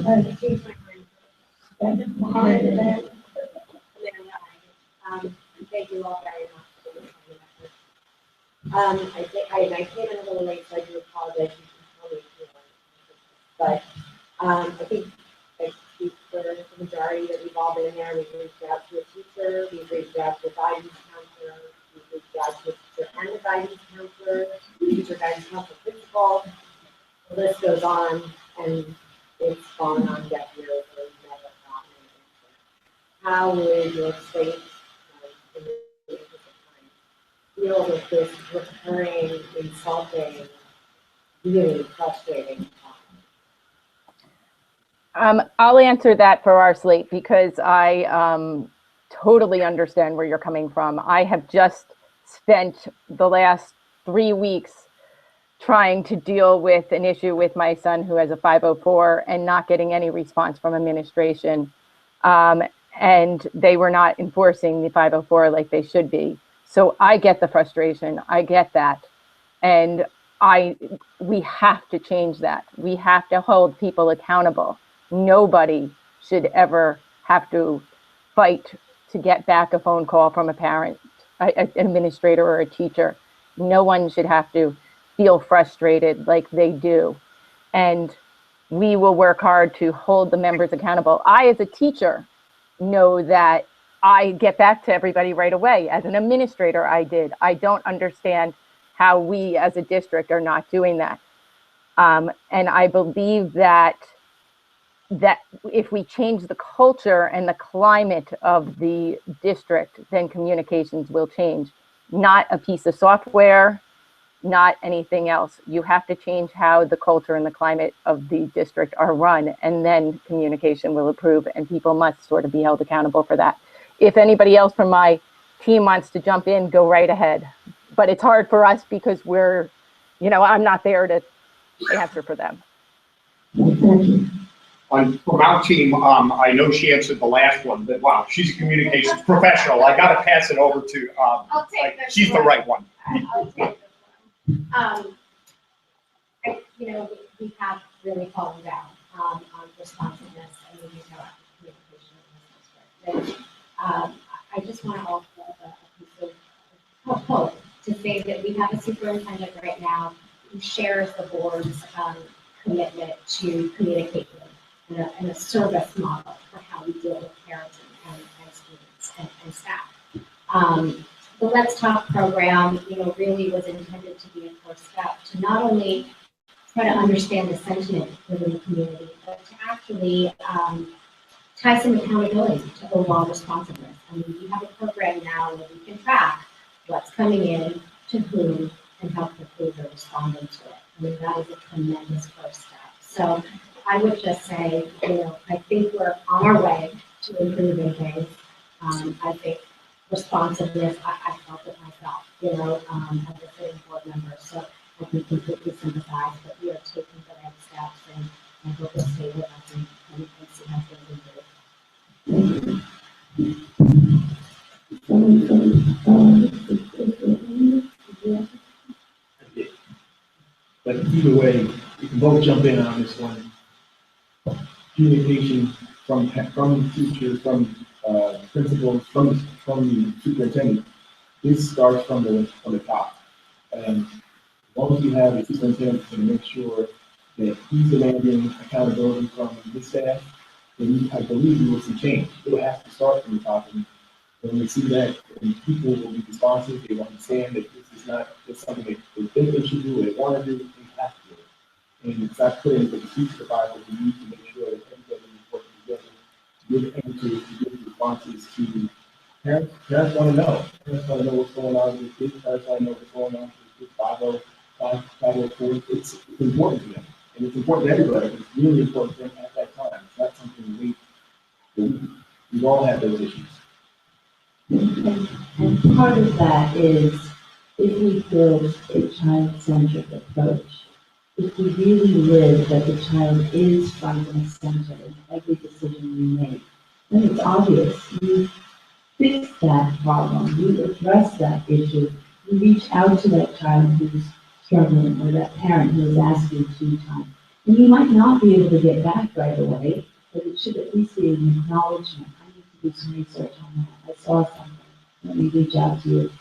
Thank you all very much for this I came in a little late, so I do apologize. You can tell me if you want. But I think I speak for the majority that we've all been there. We've reached out to a teacher, we've reached out to a guidance counselor, we've reached out to a teacher and a guidance counselor, teacher guidance counselor principal. The list goes on, and it's fallen on deaf ears, and we've never gotten an answer. How would your state, in the interest of time, deal with this recurring, insulting, really frustrating I'll answer that for our slate, because I totally understand where you're coming from. I have just spent the last 3 weeks trying to deal with an issue with my son who has a 504 and not getting any response from administration. And they were not enforcing the 504 like they should be. So I get the frustration. I get that. And we have to change that. We have to hold people accountable. Nobody should ever have to fight to get back a phone call from a parent, an administrator, or a teacher. No one should have to feel frustrated like they do. And we will work hard to hold the members accountable. I, as a teacher, know that I get back to everybody right away. As an administrator, I did. I don't understand how we as a district are not doing that. And I believe that if we change the culture and the climate of the district, then communications will change. Not a piece of software, not anything else. You have to change how the culture and the climate of the district are run, and then communication will improve, and people must sort of be held accountable for that. If anybody else from my team wants to jump in, go right ahead. But it's hard for us because I'm not there to answer for them. From our team, I know she answered the last one, but wow, she's a communications professional. I got to pass it over to, I'll take this she's the right one. I'll take this one. We have really fallen down on responsiveness and we need to have communication in this district. I just want to offer a piece of hope to say that we have a superintendent right now who shares the board's commitment to communication and a service model for how we deal with parents and students and staff. The Let's Talk program, really was intended to be a first step to not only try to understand the sentiment within the community, but to actually tie some accountability to overall responsiveness. I mean, we have a program now where we can track what's coming in, to whom, and how quickly they're responding to it. I mean, that is a tremendous first step. So I would just say, I think we're on our way to improving things. I think responsiveness, I felt it myself, as a sitting board member. So I can completely sympathize, but we are taking the right steps, and I hope to stay with us and see how things improve. But either way, you can both jump in on this one. Communication from teachers, from principals, from the superintendent. This starts from the top. And as long as you have a superintendent to make sure that he's demanding accountability from his staff, then I believe you will see change. It will have to start from the top. And When we see that, and people will be responsive, they will understand that this is not just something they think they should do, they want to do, they have to do it. And it's not put into the future of the Bible. We need to make sure that everybody is working together to give answers, to give responses to parents. Parents want to know. Parents want to know what's going on with kids. Parents want to know what's going on with kids. 504. It's important to them. And it's important to everybody. It's really important to them at that time. It's not something we all have those issues. And part of that is if we build a child-centric approach, if we really live that the child is front and center in every decision we make, then it's obvious. You fix that problem, you address that issue, you reach out to that child who's struggling or that parent who is asking too time. And you might not be able to get back right away, but it should at least be an acknowledgement. I need to do some research on that. I saw something. Let me reach out to you.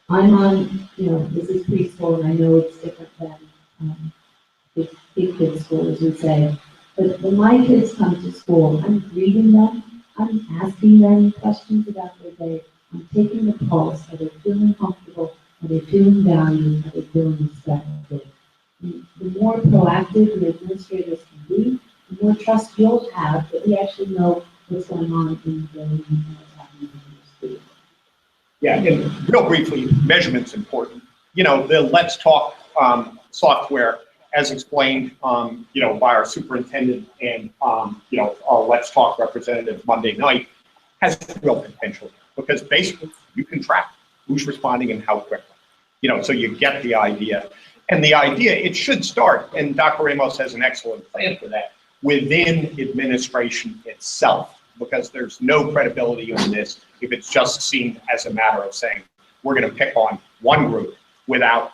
I'm on, this is preschool, and I know it's different than big kids school, as we say. But when my kids come to school, I'm greeting them. I'm asking them questions about their day. I'm taking the pulse. Are they feeling comfortable? Are they feeling valued? Are they feeling respected? The more proactive the administrators can be, the more trust you'll have that we actually know what's going on in the building and what's happening in the school. Yeah, and real briefly, measurement's important. The Let's Talk software, as explained, by our superintendent and, our Let's Talk representative Monday night, has real potential because basically you can track who's responding and how quickly. So you get the idea. And the idea, it should start, and Dr. Ramos has an excellent plan for that, within administration itself, because there's no credibility in this if it's just seen as a matter of saying, we're going to pick on one group without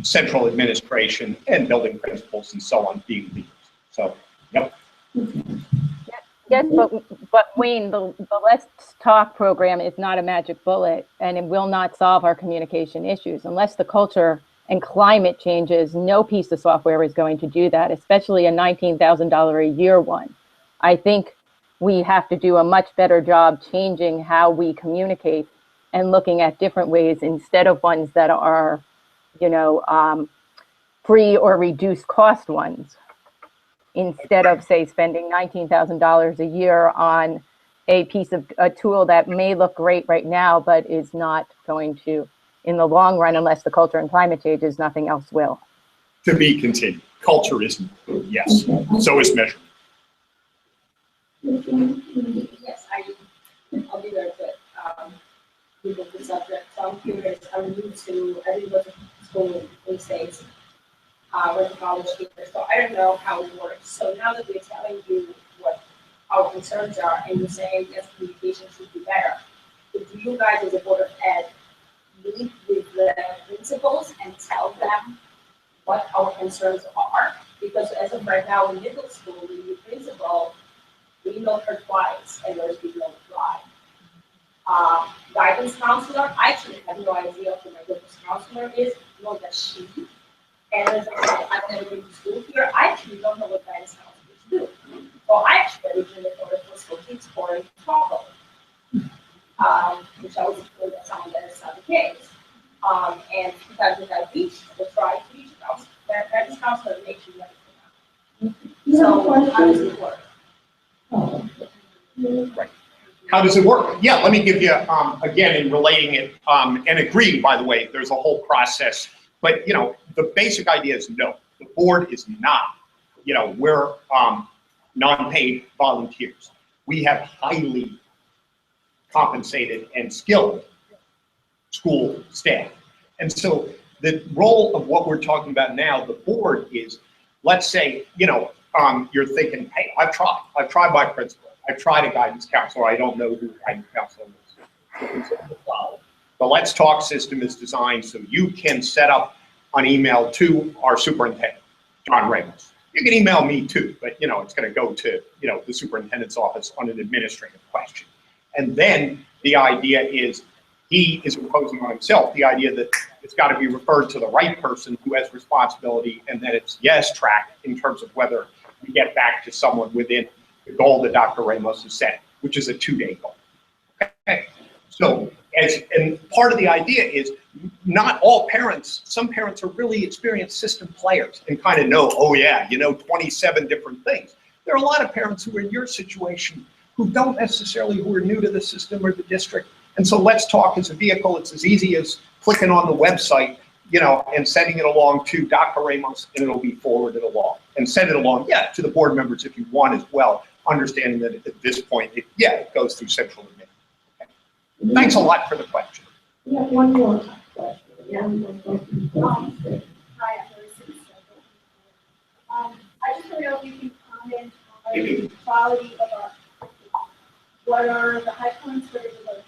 central administration and building principals and so on being leaders. So, yep. Yes, but Wayne, the Let's Talk program is not a magic bullet, and it will not solve our communication issues unless the culture and climate changes. No piece of software is going to do that, especially a $19,000 a year one. I think we have to do a much better job changing how we communicate and looking at different ways instead of ones that are, free or reduced cost ones. Instead of, say, spending $19,000 a year on a piece of a tool that may look great right now, but is not going to, in the long run, unless the culture and climate changes, nothing else will. To be continued. Culture is, yes. So is measurement. Yes, I'll be very quick. With the subject, so I'm curious. I'm new to, I didn't go to school in the States. We're college here, so I don't know how it works. So now that we're telling you what our concerns are, and you're saying yes, communication should be better, do you guys as a Board of Ed meet with the principals and tell them what our concerns are? Because as of right now in middle school, the new principal, we emailed her twice and there's been no reply. Guidance counselor, I actually have no idea who my guidance counselor is, nor does she. And as I said, I've never been to school here. I actually don't know what guidance counselors do. So I actually originally thought it was for kids for a problem, which I was told that someone that is not the case. And because we have reached, we tried to reach out, that guidance counselor makes you let it go. So how does it work? Right. How does it work? Yeah, let me give you, again, in relating it, and agree, by the way, there's a whole process. But, the basic idea is no, the board is not, we're non-paid volunteers. We have highly compensated and skilled school staff. And so the role of what we're talking about now, the board is, let's say, you're thinking, hey, I've tried my principal. I've tried a guidance counselor. I don't know who the guidance counselor is. The Let's Talk system is designed so you can set up an email to our superintendent, John Ramos. You can email me too, but it's going to go to the superintendent's office on an administrative question. And then the idea is he is imposing on himself the idea that it's got to be referred to the right person who has responsibility, and that it's tracked in terms of whether we get back to someone within the goal that Dr. Ramos has set, which is a 2-day goal. Okay. So, and part of the idea is not all parents, some parents are really experienced system players and kind of know, oh yeah, 27 different things. There are a lot of parents who are in your situation who don't necessarily, who are new to the system or the district. And so Let's Talk is a vehicle. It's as easy as clicking on the website, and sending it along to Dr. Ramos, and it'll be forwarded along. And send it along, to the board members if you want as well, understanding that at this point, it goes through central admin. Okay. Thanks a lot for the question. We have one more question. Hi, I'm Elissa. I just want to know if you can comment on the quality of our curriculum. What are the high points, what are the low points?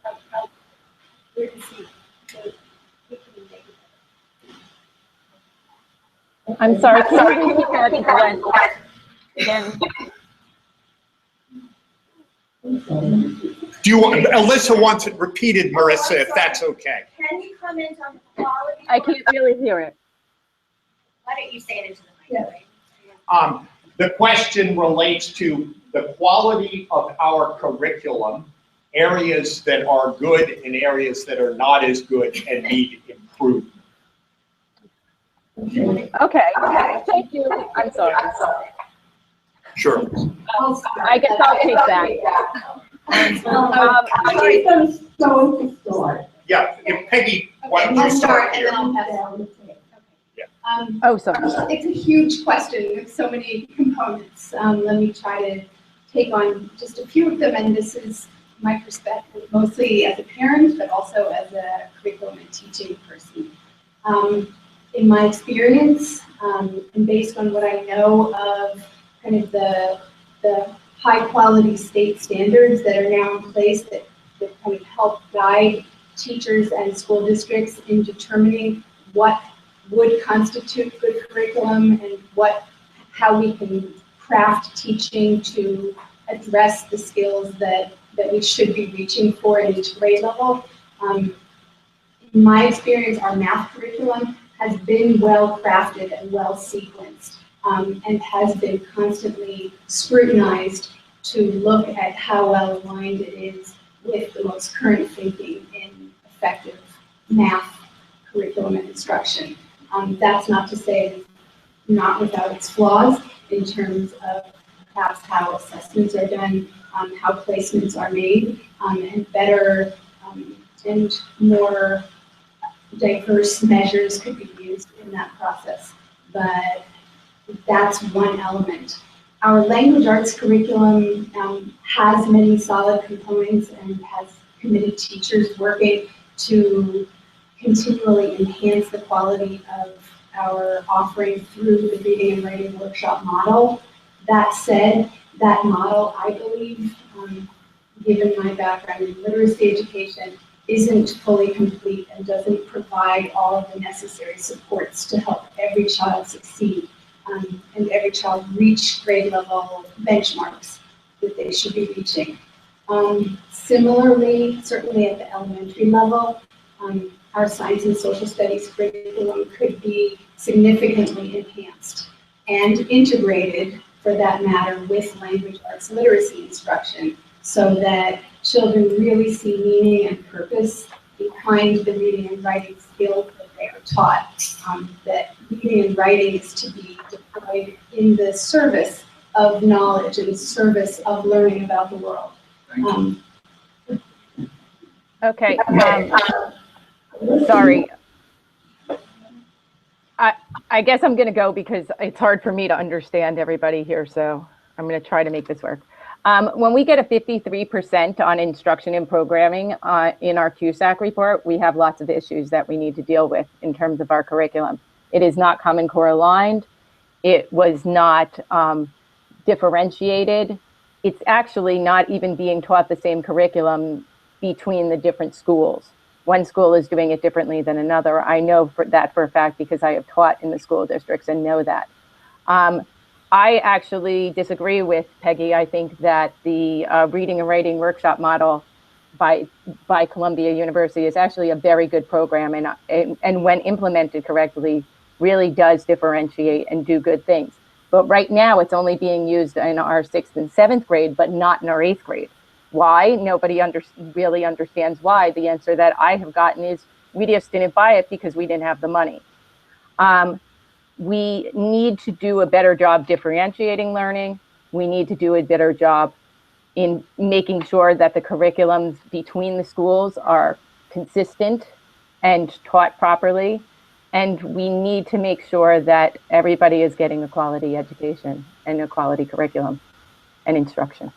And where do you see the curriculum make it? I'm sorry, can you repeat that again? Do you want, Elissa wants it repeated, Marissa, if that's okay. Can you comment on the quality? I can't really hear it. Why don't you say it into the microphone? The question relates to the quality of our curriculum, areas that are good and areas that are not as good and need improvement. Okay, thank you. I'm sorry. Sure. I guess I'll take that. Yeah, if Peggy, why don't you start here? Oh, sorry. It's a huge question with so many components. Let me try to take on just a few of them, and this is my perspective, mostly as a parent, but also as a curriculum and teaching person. In my experience, and based on what I know of kind of the high quality state standards that are now in place that kind of help guide teachers and school districts in determining what would constitute good curriculum and how we can craft teaching to address the skills that we should be reaching for at each grade level. In my experience, our math curriculum has been well crafted and well sequenced, and has been constantly scrutinized to look at how well aligned it is with the most current thinking in effective math curriculum and instruction. That's not to say it's not without its flaws in terms of perhaps how assessments are done, how placements are made, and better and more diverse measures could be used in that process. But that's one element. Our language arts curriculum has many solid components and has committed teachers working to continually enhance the quality of our offering through the reading and writing workshop model. That said, that model, I believe, given my background in literacy education, isn't fully complete and doesn't provide all of the necessary supports to help every child succeed and every child reach grade level benchmarks that they should be reaching. Similarly, certainly at the elementary level, our science and social studies curriculum could be significantly enhanced and integrated, for that matter, with language arts literacy instruction, so that children really see meaning and purpose behind the reading and writing skills that they are taught. That reading and writing is to be deployed in the service of knowledge and service of learning about the world. Okay. Sorry. I guess I'm going to go because it's hard for me to understand everybody here, so I'm going to try to make this work. When we get a 53% on instruction and programming in our QSAC report, we have lots of issues that we need to deal with in terms of our curriculum. It is not Common Core aligned. It was not differentiated. It's actually not even being taught the same curriculum between the different schools. One school is doing it differently than another. I know that for a fact because I have taught in the school districts and know that. I actually disagree with Peggy. I think that the reading and writing workshop model by Columbia University is actually a very good program, and when implemented correctly, really does differentiate and do good things. But right now, it's only being used in our 6th and 7th grade, but not in our 8th grade. Why? Nobody really understands why. The answer that I have gotten is we just didn't buy it because we didn't have the money. We need to do a better job differentiating learning. We need to do a better job in making sure that the curriculums between the schools are consistent and taught properly. And we need to make sure that everybody is getting a quality education and a quality curriculum and instruction.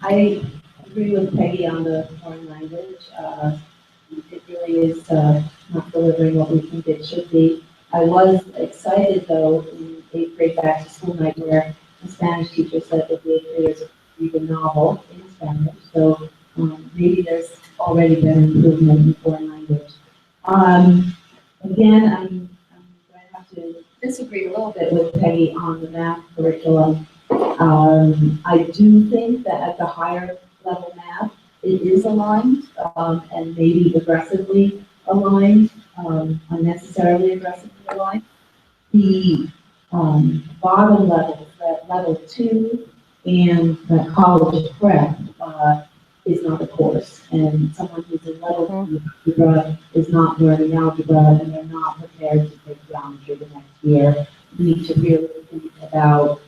I agree with Peggy on the foreign language. It really is not delivering what we think it should be. I was excited though in 8th grade back to school night where the Spanish teacher said that the 8th graders read a novel in Spanish. So maybe there's already been improvement in foreign language. Again, I'm going to have to disagree a little bit with Peggy on the math curriculum. I do think that at the higher level math, it is aligned and maybe aggressively aligned, unnecessarily aggressively aligned. The bottom levels, that level 2 and the college prep is not a course. And someone who's in level 2 algebra is not learning algebra and they're not prepared to take geometry the next year. We need to really think about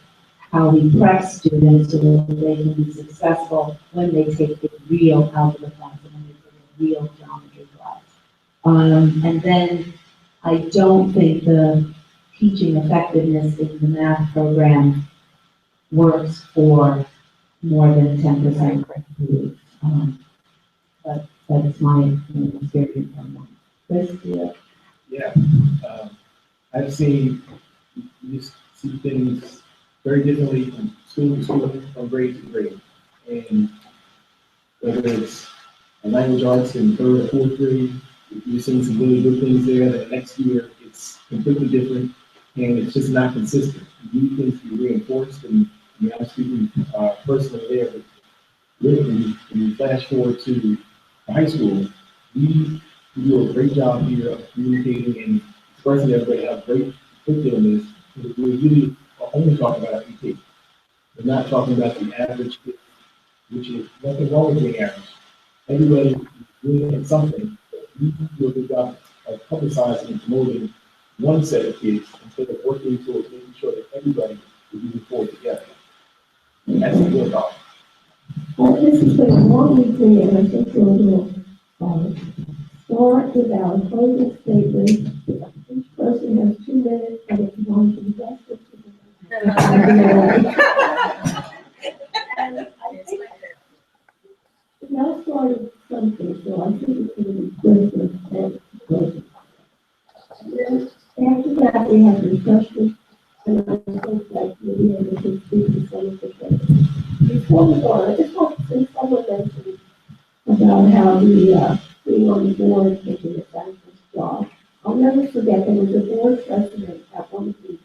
how we prep students so that they can be successful when they take the real algebra class and when they take a real geometry class. And then I don't think the teaching effectiveness in the math program works for more than 10% grades. But that's my experience on that. Chris, Yeah, I've seen, you just see things very differently from school to school, from grade to grade. And whether it's a language arts in 3rd or 4th grade, you're seeing some really good things there. That next year it's completely different, and it's just not consistent. You need things to be reinforced, and I mean, I'm speaking personally there, but literally, when you flash forward to high school, we do a great job here of communicating and expressing everybody how great curriculum is. Because we really are only talking about EP. We're not talking about the average kid, which is nothing wrong with being average. Everybody is doing something. We do a good job of publicizing and promoting one set of kids instead of working towards making sure that everybody is moving forward together. And that's the real problem. This has been a long weekend, and I think we'll start with our closing statement. Each person has 2 minutes, and if you want to invest it, and I think that started something, so I think it's going to be good for closing. And then after that, we have discussion, and I think that we'll be able to speak to some of the things. Before we go, I just want to say someone mentioned about how the being on the board taking a thankless job. I'll never forget, there was a board president at one of the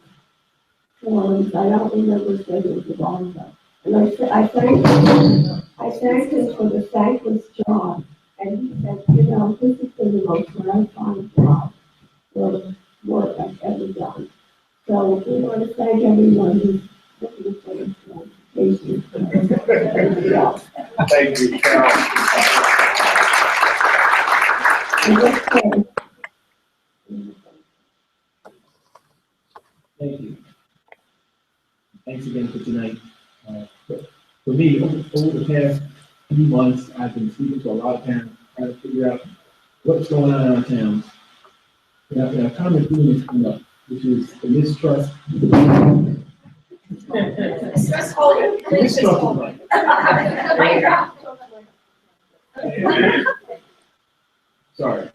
forums, I don't remember if it was a long ago. And I thanked him for the thankless job, and he said, you know, this has been the most gratifying job for work I've ever done. So we want to thank everyone who's looking for this one. Thank you. Thank you, Carol. Thank you. Thanks again for tonight. For me, over the past few months, I've been speaking to a lot of parents, trying to figure out what's going on in our towns. And I've kind of been doing this coming up, which is the mistrust. Sorry.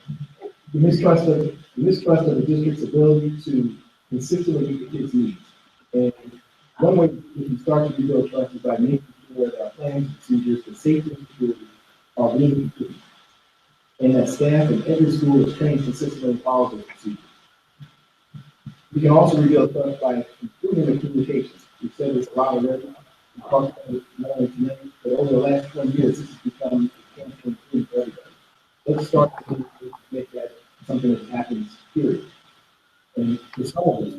The mistrust of the district's ability to consistently meet the kids' needs. And one way we can start to rebuild trust is by making sure that our plans and procedures for safety and security are really complete. And that staff in every school is trained consistently and follows those procedures. We can also rebuild trust by improving the communications. We said there's a lot of red. We talked about it more tonight, but over the last 20 years, this has become a chance to improve for everybody. Let's start to make that something that happens, period. And for some of us,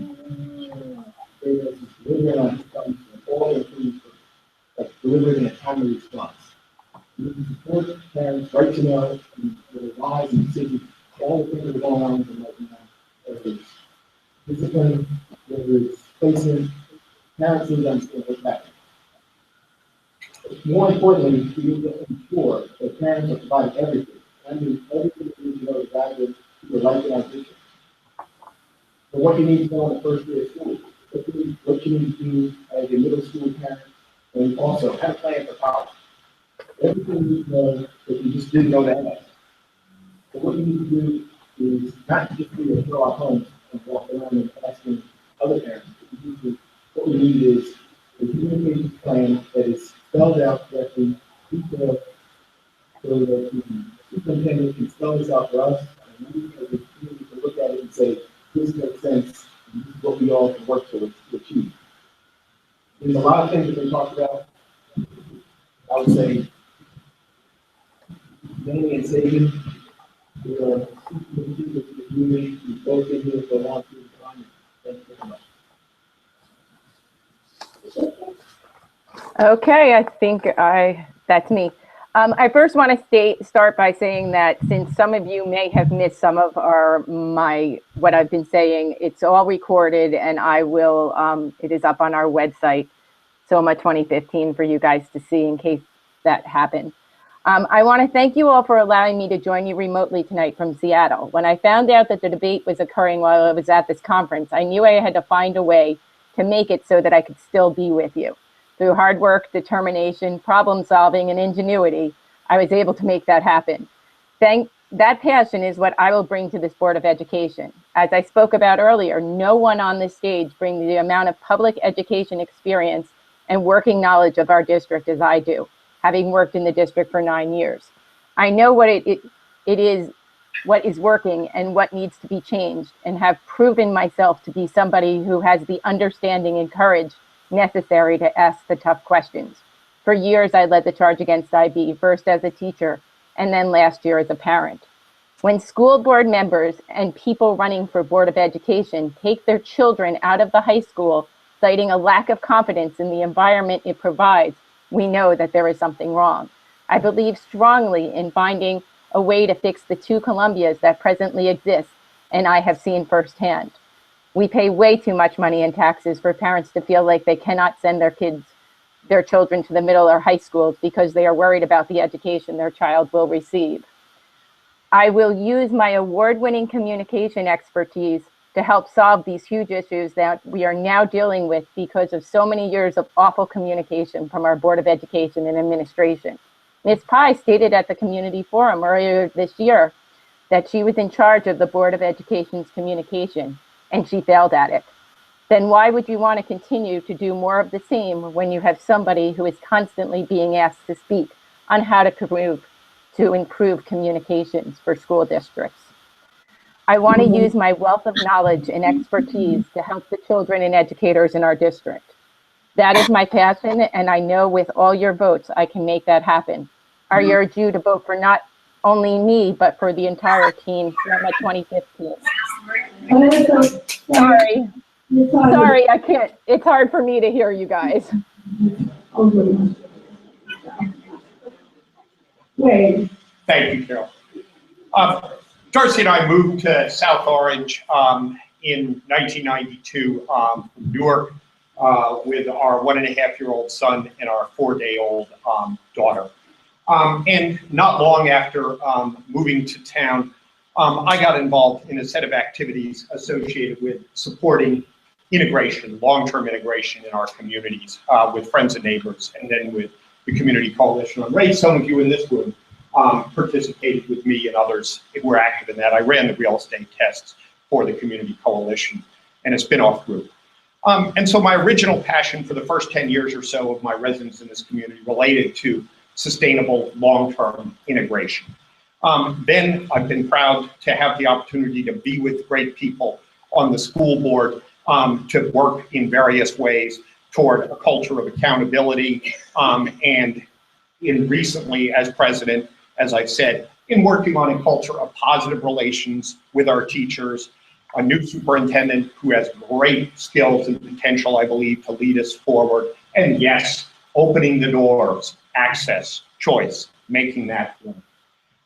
delivered in a timely response. We need to support parents' right to know their lives and decisions, all the things that are going on in the right now, whether it's discipline, whether it's placement, parents need to understand what's happening. More importantly, we need to ensure that parents are providing everything. I mean, everything that you need to know to guide them to the right in our vision. So what you need to know in the first day of school, what you need to do as a middle school parent, and also how to plan for college. Everything you need to know that you just didn't know to ask. So what you need to do is not just be a fill out homes and walk around and asking other parents. What we need is a communication plan that is spelled out correctly, detailed, so that the superintendent can spell this out for us, and we as a community can look at it and say, this makes sense, and this is what we all can work towards to achieve. There's a lot of things that they talked about. I would say, naming and saving, we are the community, we both been here for a long period of time. Thank you very much. Okay, I think that's me. I first want to start by saying that since some of you may have missed some of what I've been saying, it's all recorded and I will, it is up on our website, SOMA 2015, for you guys to see in case that happened. I want to thank you all for allowing me to join you remotely tonight from Seattle. When I found out that the debate was occurring while I was at this conference, I knew I had to find a way to make it so that I could still be with you. Through hard work, determination, problem solving, and ingenuity, I was able to make that happen. That passion is what I will bring to this Board of Education. As I spoke about earlier, no one on this stage brings the amount of public education experience and working knowledge of our district as I do, having worked in the district for 9 years. I know what it is, what is working and what needs to be changed, and have proven myself to be somebody who has the understanding and courage necessary to ask the tough questions. For years, I led the charge against IB, first as a teacher, and then last year as a parent. When school board members and people running for Board of Education take their children out of the high school, citing a lack of confidence in the environment it provides, we know that there is something wrong. I believe strongly in finding a way to fix the 2 Columbias that presently exist, and I have seen firsthand. We pay way too much money in taxes for parents to feel like they cannot send their children to the middle or high schools because they are worried about the education their child will receive. I will use my award-winning communication expertise to help solve these huge issues that we are now dealing with because of so many years of awful communication from our Board of Education and administration. Ms. Pye stated at the community forum earlier this year that she was in charge of the Board of Education's communication, and she failed at it. Then why would you want to continue to do more of the same when you have somebody who is constantly being asked to speak on how to improve communications for school districts? I want to use my wealth of knowledge and expertise to help the children and educators in our district. That is my passion, and I know with all your votes, I can make that happen. I urge you to vote for not only me, but for the entire team, SOMA 2015. Sorry, I can't. It's hard for me to hear you guys. Wait. Thank you, Carol. Darcy and I moved to South Orange in 1992 from Newark with our 1.5-year-old son and our 4-day-old daughter. And not long after moving to town, I got involved in a set of activities associated with supporting integration, long-term integration in our communities with friends and neighbors, and then with the Community Coalition on Race. Some of you in this room participated with me and others who were active in that. I ran the real estate tests for the Community Coalition and a spin-off group. And so my original passion for the first 10 years or so of my residence in this community related to sustainable long-term integration. Then I've been proud to have the opportunity to be with great people on the school board to work in various ways toward a culture of accountability and in recently as president, as I've said, in working on a culture of positive relations with our teachers, a new superintendent who has great skills and potential, I believe, to lead us forward, and yes, opening the doors, access, choice, making that one.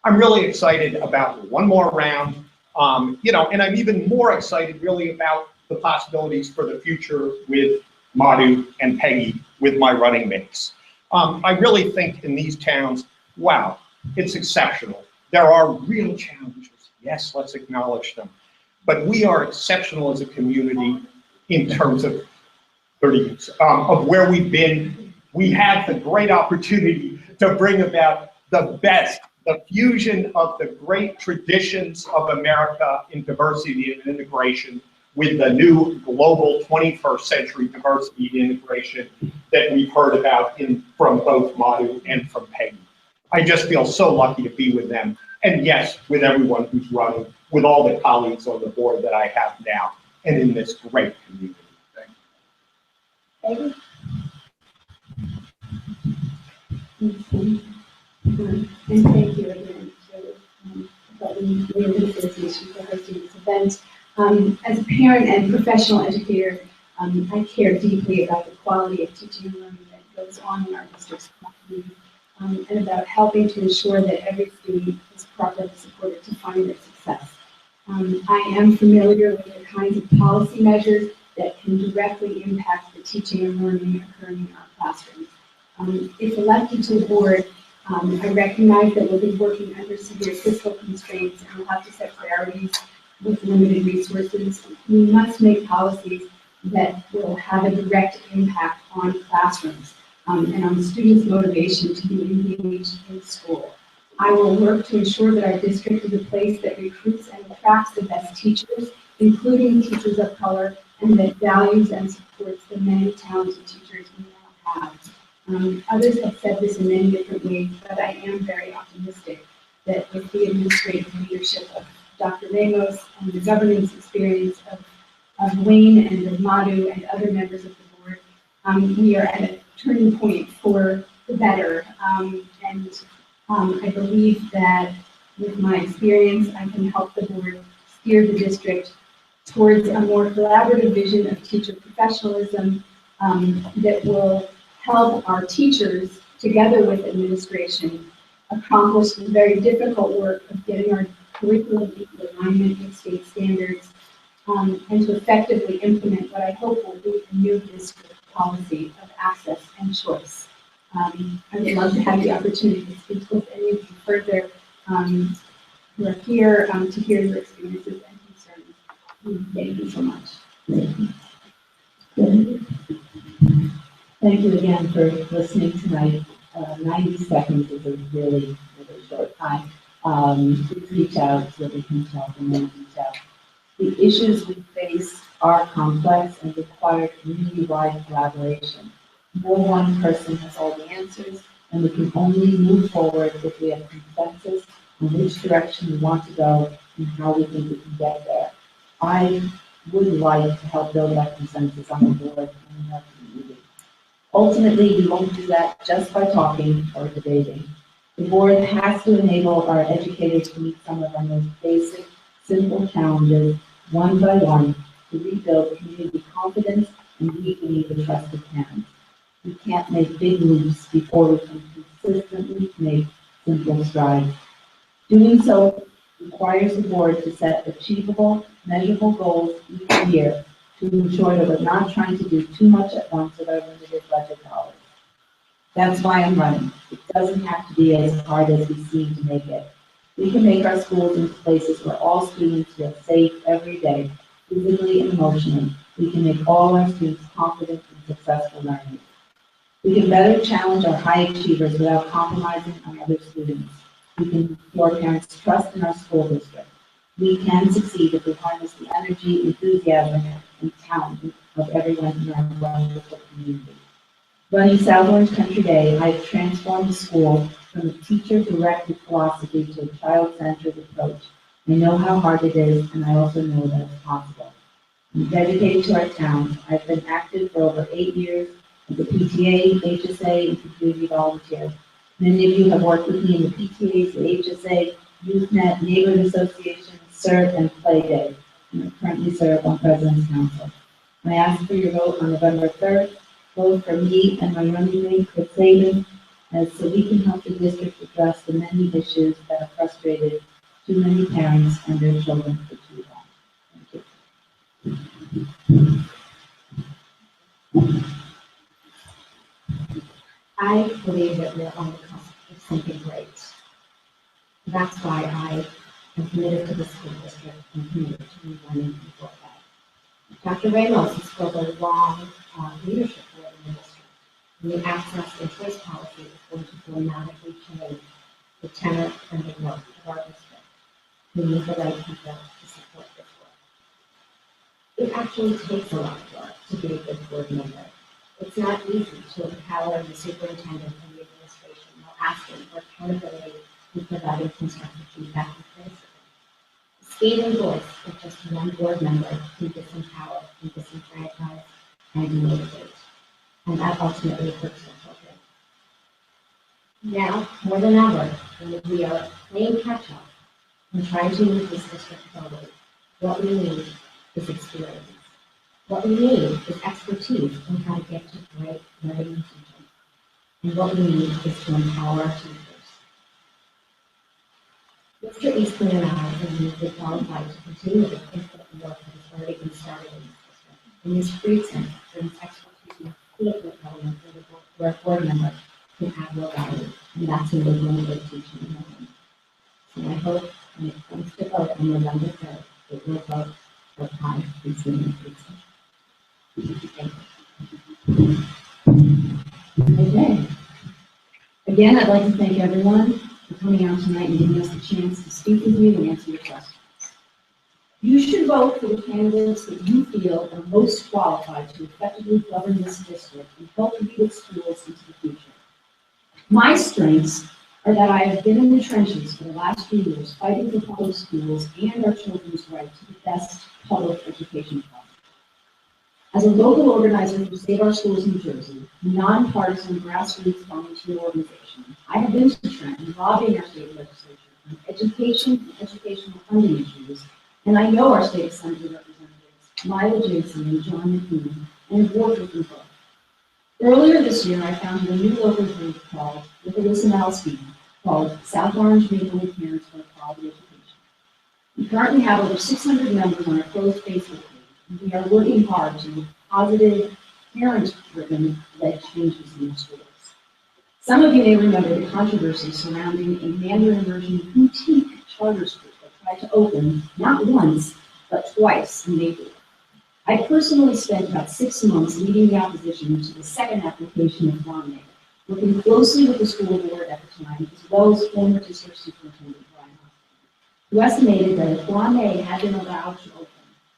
I'm really excited about one more round, and I'm even more excited really about the possibilities for the future with Madhu and Peggy, with my running mates. I really think in these towns, wow, it's exceptional. There are real challenges. Yes, let's acknowledge them. But we are exceptional as a community in terms of where we've been. We have the great opportunity to bring about the best, the fusion of the great traditions of America in diversity and integration with the new global 21st century diversity and integration that we've heard about from both Madhu and from Peggy. I just feel so lucky to be with them. And yes, with everyone who's running, with all the colleagues on the board that I have now, and in this great community. Peggy? And thank you again to the Neighborhood Association for hosting this event. As a parent and professional educator, I care deeply about the quality of teaching and learning that goes on in our district's community, and about helping to ensure that every student is properly supported to find their success. I am familiar with the kinds of policy measures that can directly impact the teaching and learning occurring in our classrooms. If elected to the board, I recognize that we'll be working under severe fiscal constraints and we'll have to set priorities with limited resources. We must make policies that will have a direct impact on classrooms and on students' motivation to be engaged in school. I will work to ensure that our district is a place that recruits and attracts the best teachers, including teachers of color, and that values and supports the many talented teachers we now have. Others have said this in many different ways, but I am very optimistic that with the administrative leadership of Dr. Ramos and the governance experience of Wayne and of Madhu and other members of the board, we are at a turning point for the better. I believe that with my experience, I can help the board steer the district towards a more collaborative vision of teacher professionalism that will help our teachers, together with administration, accomplish the very difficult work of getting our curriculum into alignment with state standards, and to effectively implement what I hope will be a new district policy of access and choice. I would love to have the opportunity to speak with any of you further who are here to hear your experiences and concerns. Thank you so much. Thank you again for listening tonight. 90 seconds is a really, really short time. Please reach out so that we can talk and then reach out. The issues we face are complex and require community-wide collaboration. No one person has all the answers, and we can only move forward if we have consensus on which direction we want to go and how we think we can get there. I would like to help build that consensus on the board and in our community. Ultimately, we won't do that just by talking or debating. The board has to enable our educators to meet some of our most basic, simple challenges, one by one, to rebuild community confidence and deepening the trust of parents. We can't make big leaps before we can consistently make simple strides. Doing so requires the board to set achievable, measurable goals each year to ensure that we're not trying to do too much at once with our limited budget dollars. That's why I'm running. It doesn't have to be as hard as we seem to make it. We can make our schools into places where all students feel safe every day, physically and emotionally. We can make all our students confident and successful learners. We can better challenge our high achievers without compromising on other students. We can restore parents' trust in our school district. We can succeed if we harness the energy, enthusiasm, and talent of everyone in our wonderful community. Running South Orange Country Day, I've transformed the school from a teacher-directed philosophy to a child-centered approach. I know how hard it is, and I also know that it's possible. I'm dedicated to our town. I've been active for over 8 years as a PTA, HSA, and community volunteer. Many of you have worked with me in the PTAs, the HSA, YouthNet, Neighborhood Association, Serve, and Play Day, and I currently serve on President's Council. I ask for your vote on November 3rd both for me and my running mate, Chris Saban, and so we can help the district address the many issues that have frustrated too many parents and their children for too long. Thank you. I believe that we're on the cusp of something great. That's why I am committed to the school district and committed to running for that. Dr. Ramos has built a long leadership board in the district. And the access and choice policy is going to dramatically change the tenor and the growth of our district. We need the right people to support this work. It actually takes a lot of work to be a good board member. It's not easy to empower the superintendent and the administration while asking for accountability and providing constructive feedback and criticism. The scathing voice of just one board member can disempower and disenfranchise and demotivate. And that ultimately hurts the children. Now, more than ever, when we are playing catch up and trying to move this district forward, what we need is experience. What we need is expertise in how to get to great learning and teaching. And what we need is to empower our teachers. Mr. Eastman and I are uniquely qualified to continue the important work that has already been started in this district. And Ms. Friedson brings expertise in the critical element where a board member can add more value. And that's in the room of teaching and learning. So I hope when it comes to vote on November 3rd, it will vote for high Eastman Friedson. Okay. Again, I'd like to thank everyone for coming out tonight and giving us the chance to speak with you and answer your questions. You should vote for the candidates that you feel are most qualified to effectively govern this district and help lead its schools into the future. My strengths are that I have been in the trenches for the last few years fighting for public schools and our children's right to the best public education possible. As a local organizer for Save Our Schools New Jersey, a nonpartisan grassroots volunteer organization, I have been to Trenton lobbying our state legislature on education and educational funding issues, and I know our state assembly representatives, Myla Jason and John McKean, and have worked with them both. Earlier this year, I founded a new local group called, with Elissa called South Orange Maplewood Parents for Quality Education. We currently have over 600 members on our closed Facebook page. We are working hard to make positive, parent-driven led changes in the schools. Some of you may remember the controversy surrounding a Mandarin immersion boutique charter school that tried to open not once, but twice in Maplewood. I personally spent about 6 months leading the opposition to the second application of Flamme, working closely with the school board at the time, as well as former district superintendent Brian Hoffman, who estimated that if Flamme had been allowed to open,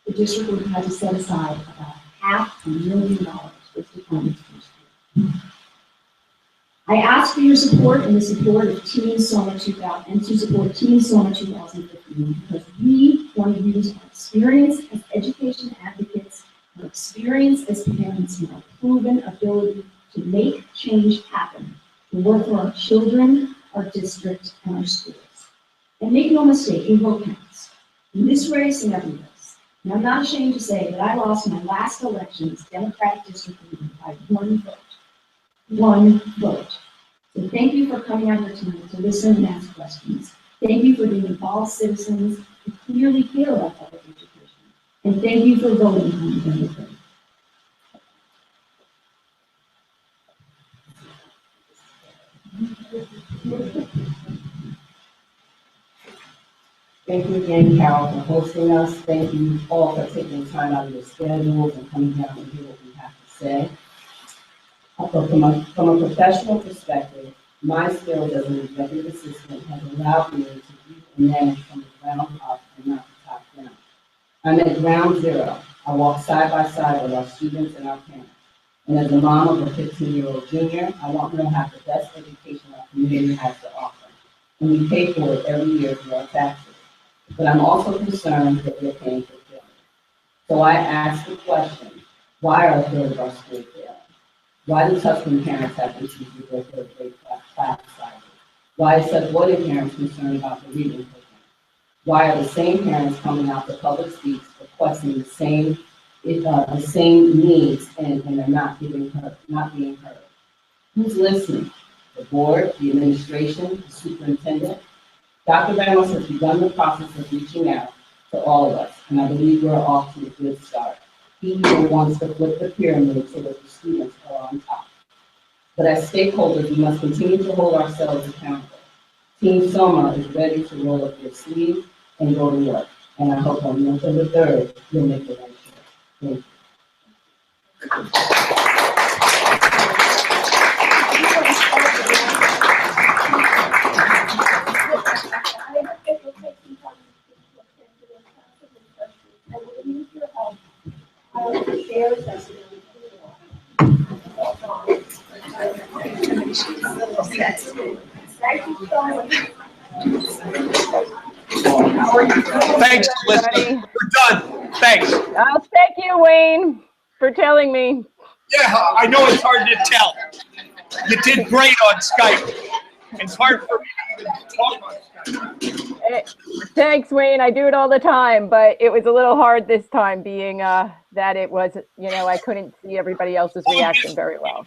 the district would have had to set aside about $500,000 for funds for school. I ask for your support and the support of Teen Summer 2000 and to support Teen Summer 2015 because we want to use our experience as education advocates, our experience as parents, and our proven ability to make change happen to work for our children, our district, and our schools. And make no mistake, your vote counts. In this race and every race. And I'm not ashamed to say that I lost my last election as Democratic district leader by 1 vote. 1 vote. So thank you for coming out here tonight to listen and ask questions. Thank you for being involved citizens who clearly care about public education. And thank you for voting on November 3rd. Thank you again, Carol, for hosting us. Thank you all for taking time out of your schedules and coming down to hear what we have to say. From a professional perspective, my skills as an executive assistant have allowed me to lead and manage from the ground up and not the top down. I'm at ground zero. I walk side by side with our students and our parents. And as a mom of a 15-year-old junior, I want them to have the best education our community has to offer. And we pay for it every year through our taxes. But I'm also concerned that we're paying for failure. So I ask the question, why are a third of our schools failing? Why do Tuscan parents have issues with their third grade class sizes? Why is such voting parents concerned about the reading program? Why are the same parents coming out to public speaks requesting the same the same needs and are not being heard. Who's listening? The board, the administration, the superintendent. Dr. Ramos has begun the process of reaching out to all of us, and I believe we're off to a good start. He even wants to flip the pyramid so that the students are on top. But as stakeholders, we must continue to hold ourselves accountable. Team Soma is ready to roll up their sleeves and go to work. And I hope on November 3rd, you'll make the right choice. Thank you. Thanks, Elissa. We're done. Thanks. Oh, thank you, Wayne, for telling me. Yeah, I know it's hard to tell. You did great on Skype. It's hard for me to even talk on Skype. Thanks, Wayne. I do it all the time, but it was a little hard this time, being that it was, you know, I couldn't see everybody else's reaction very well.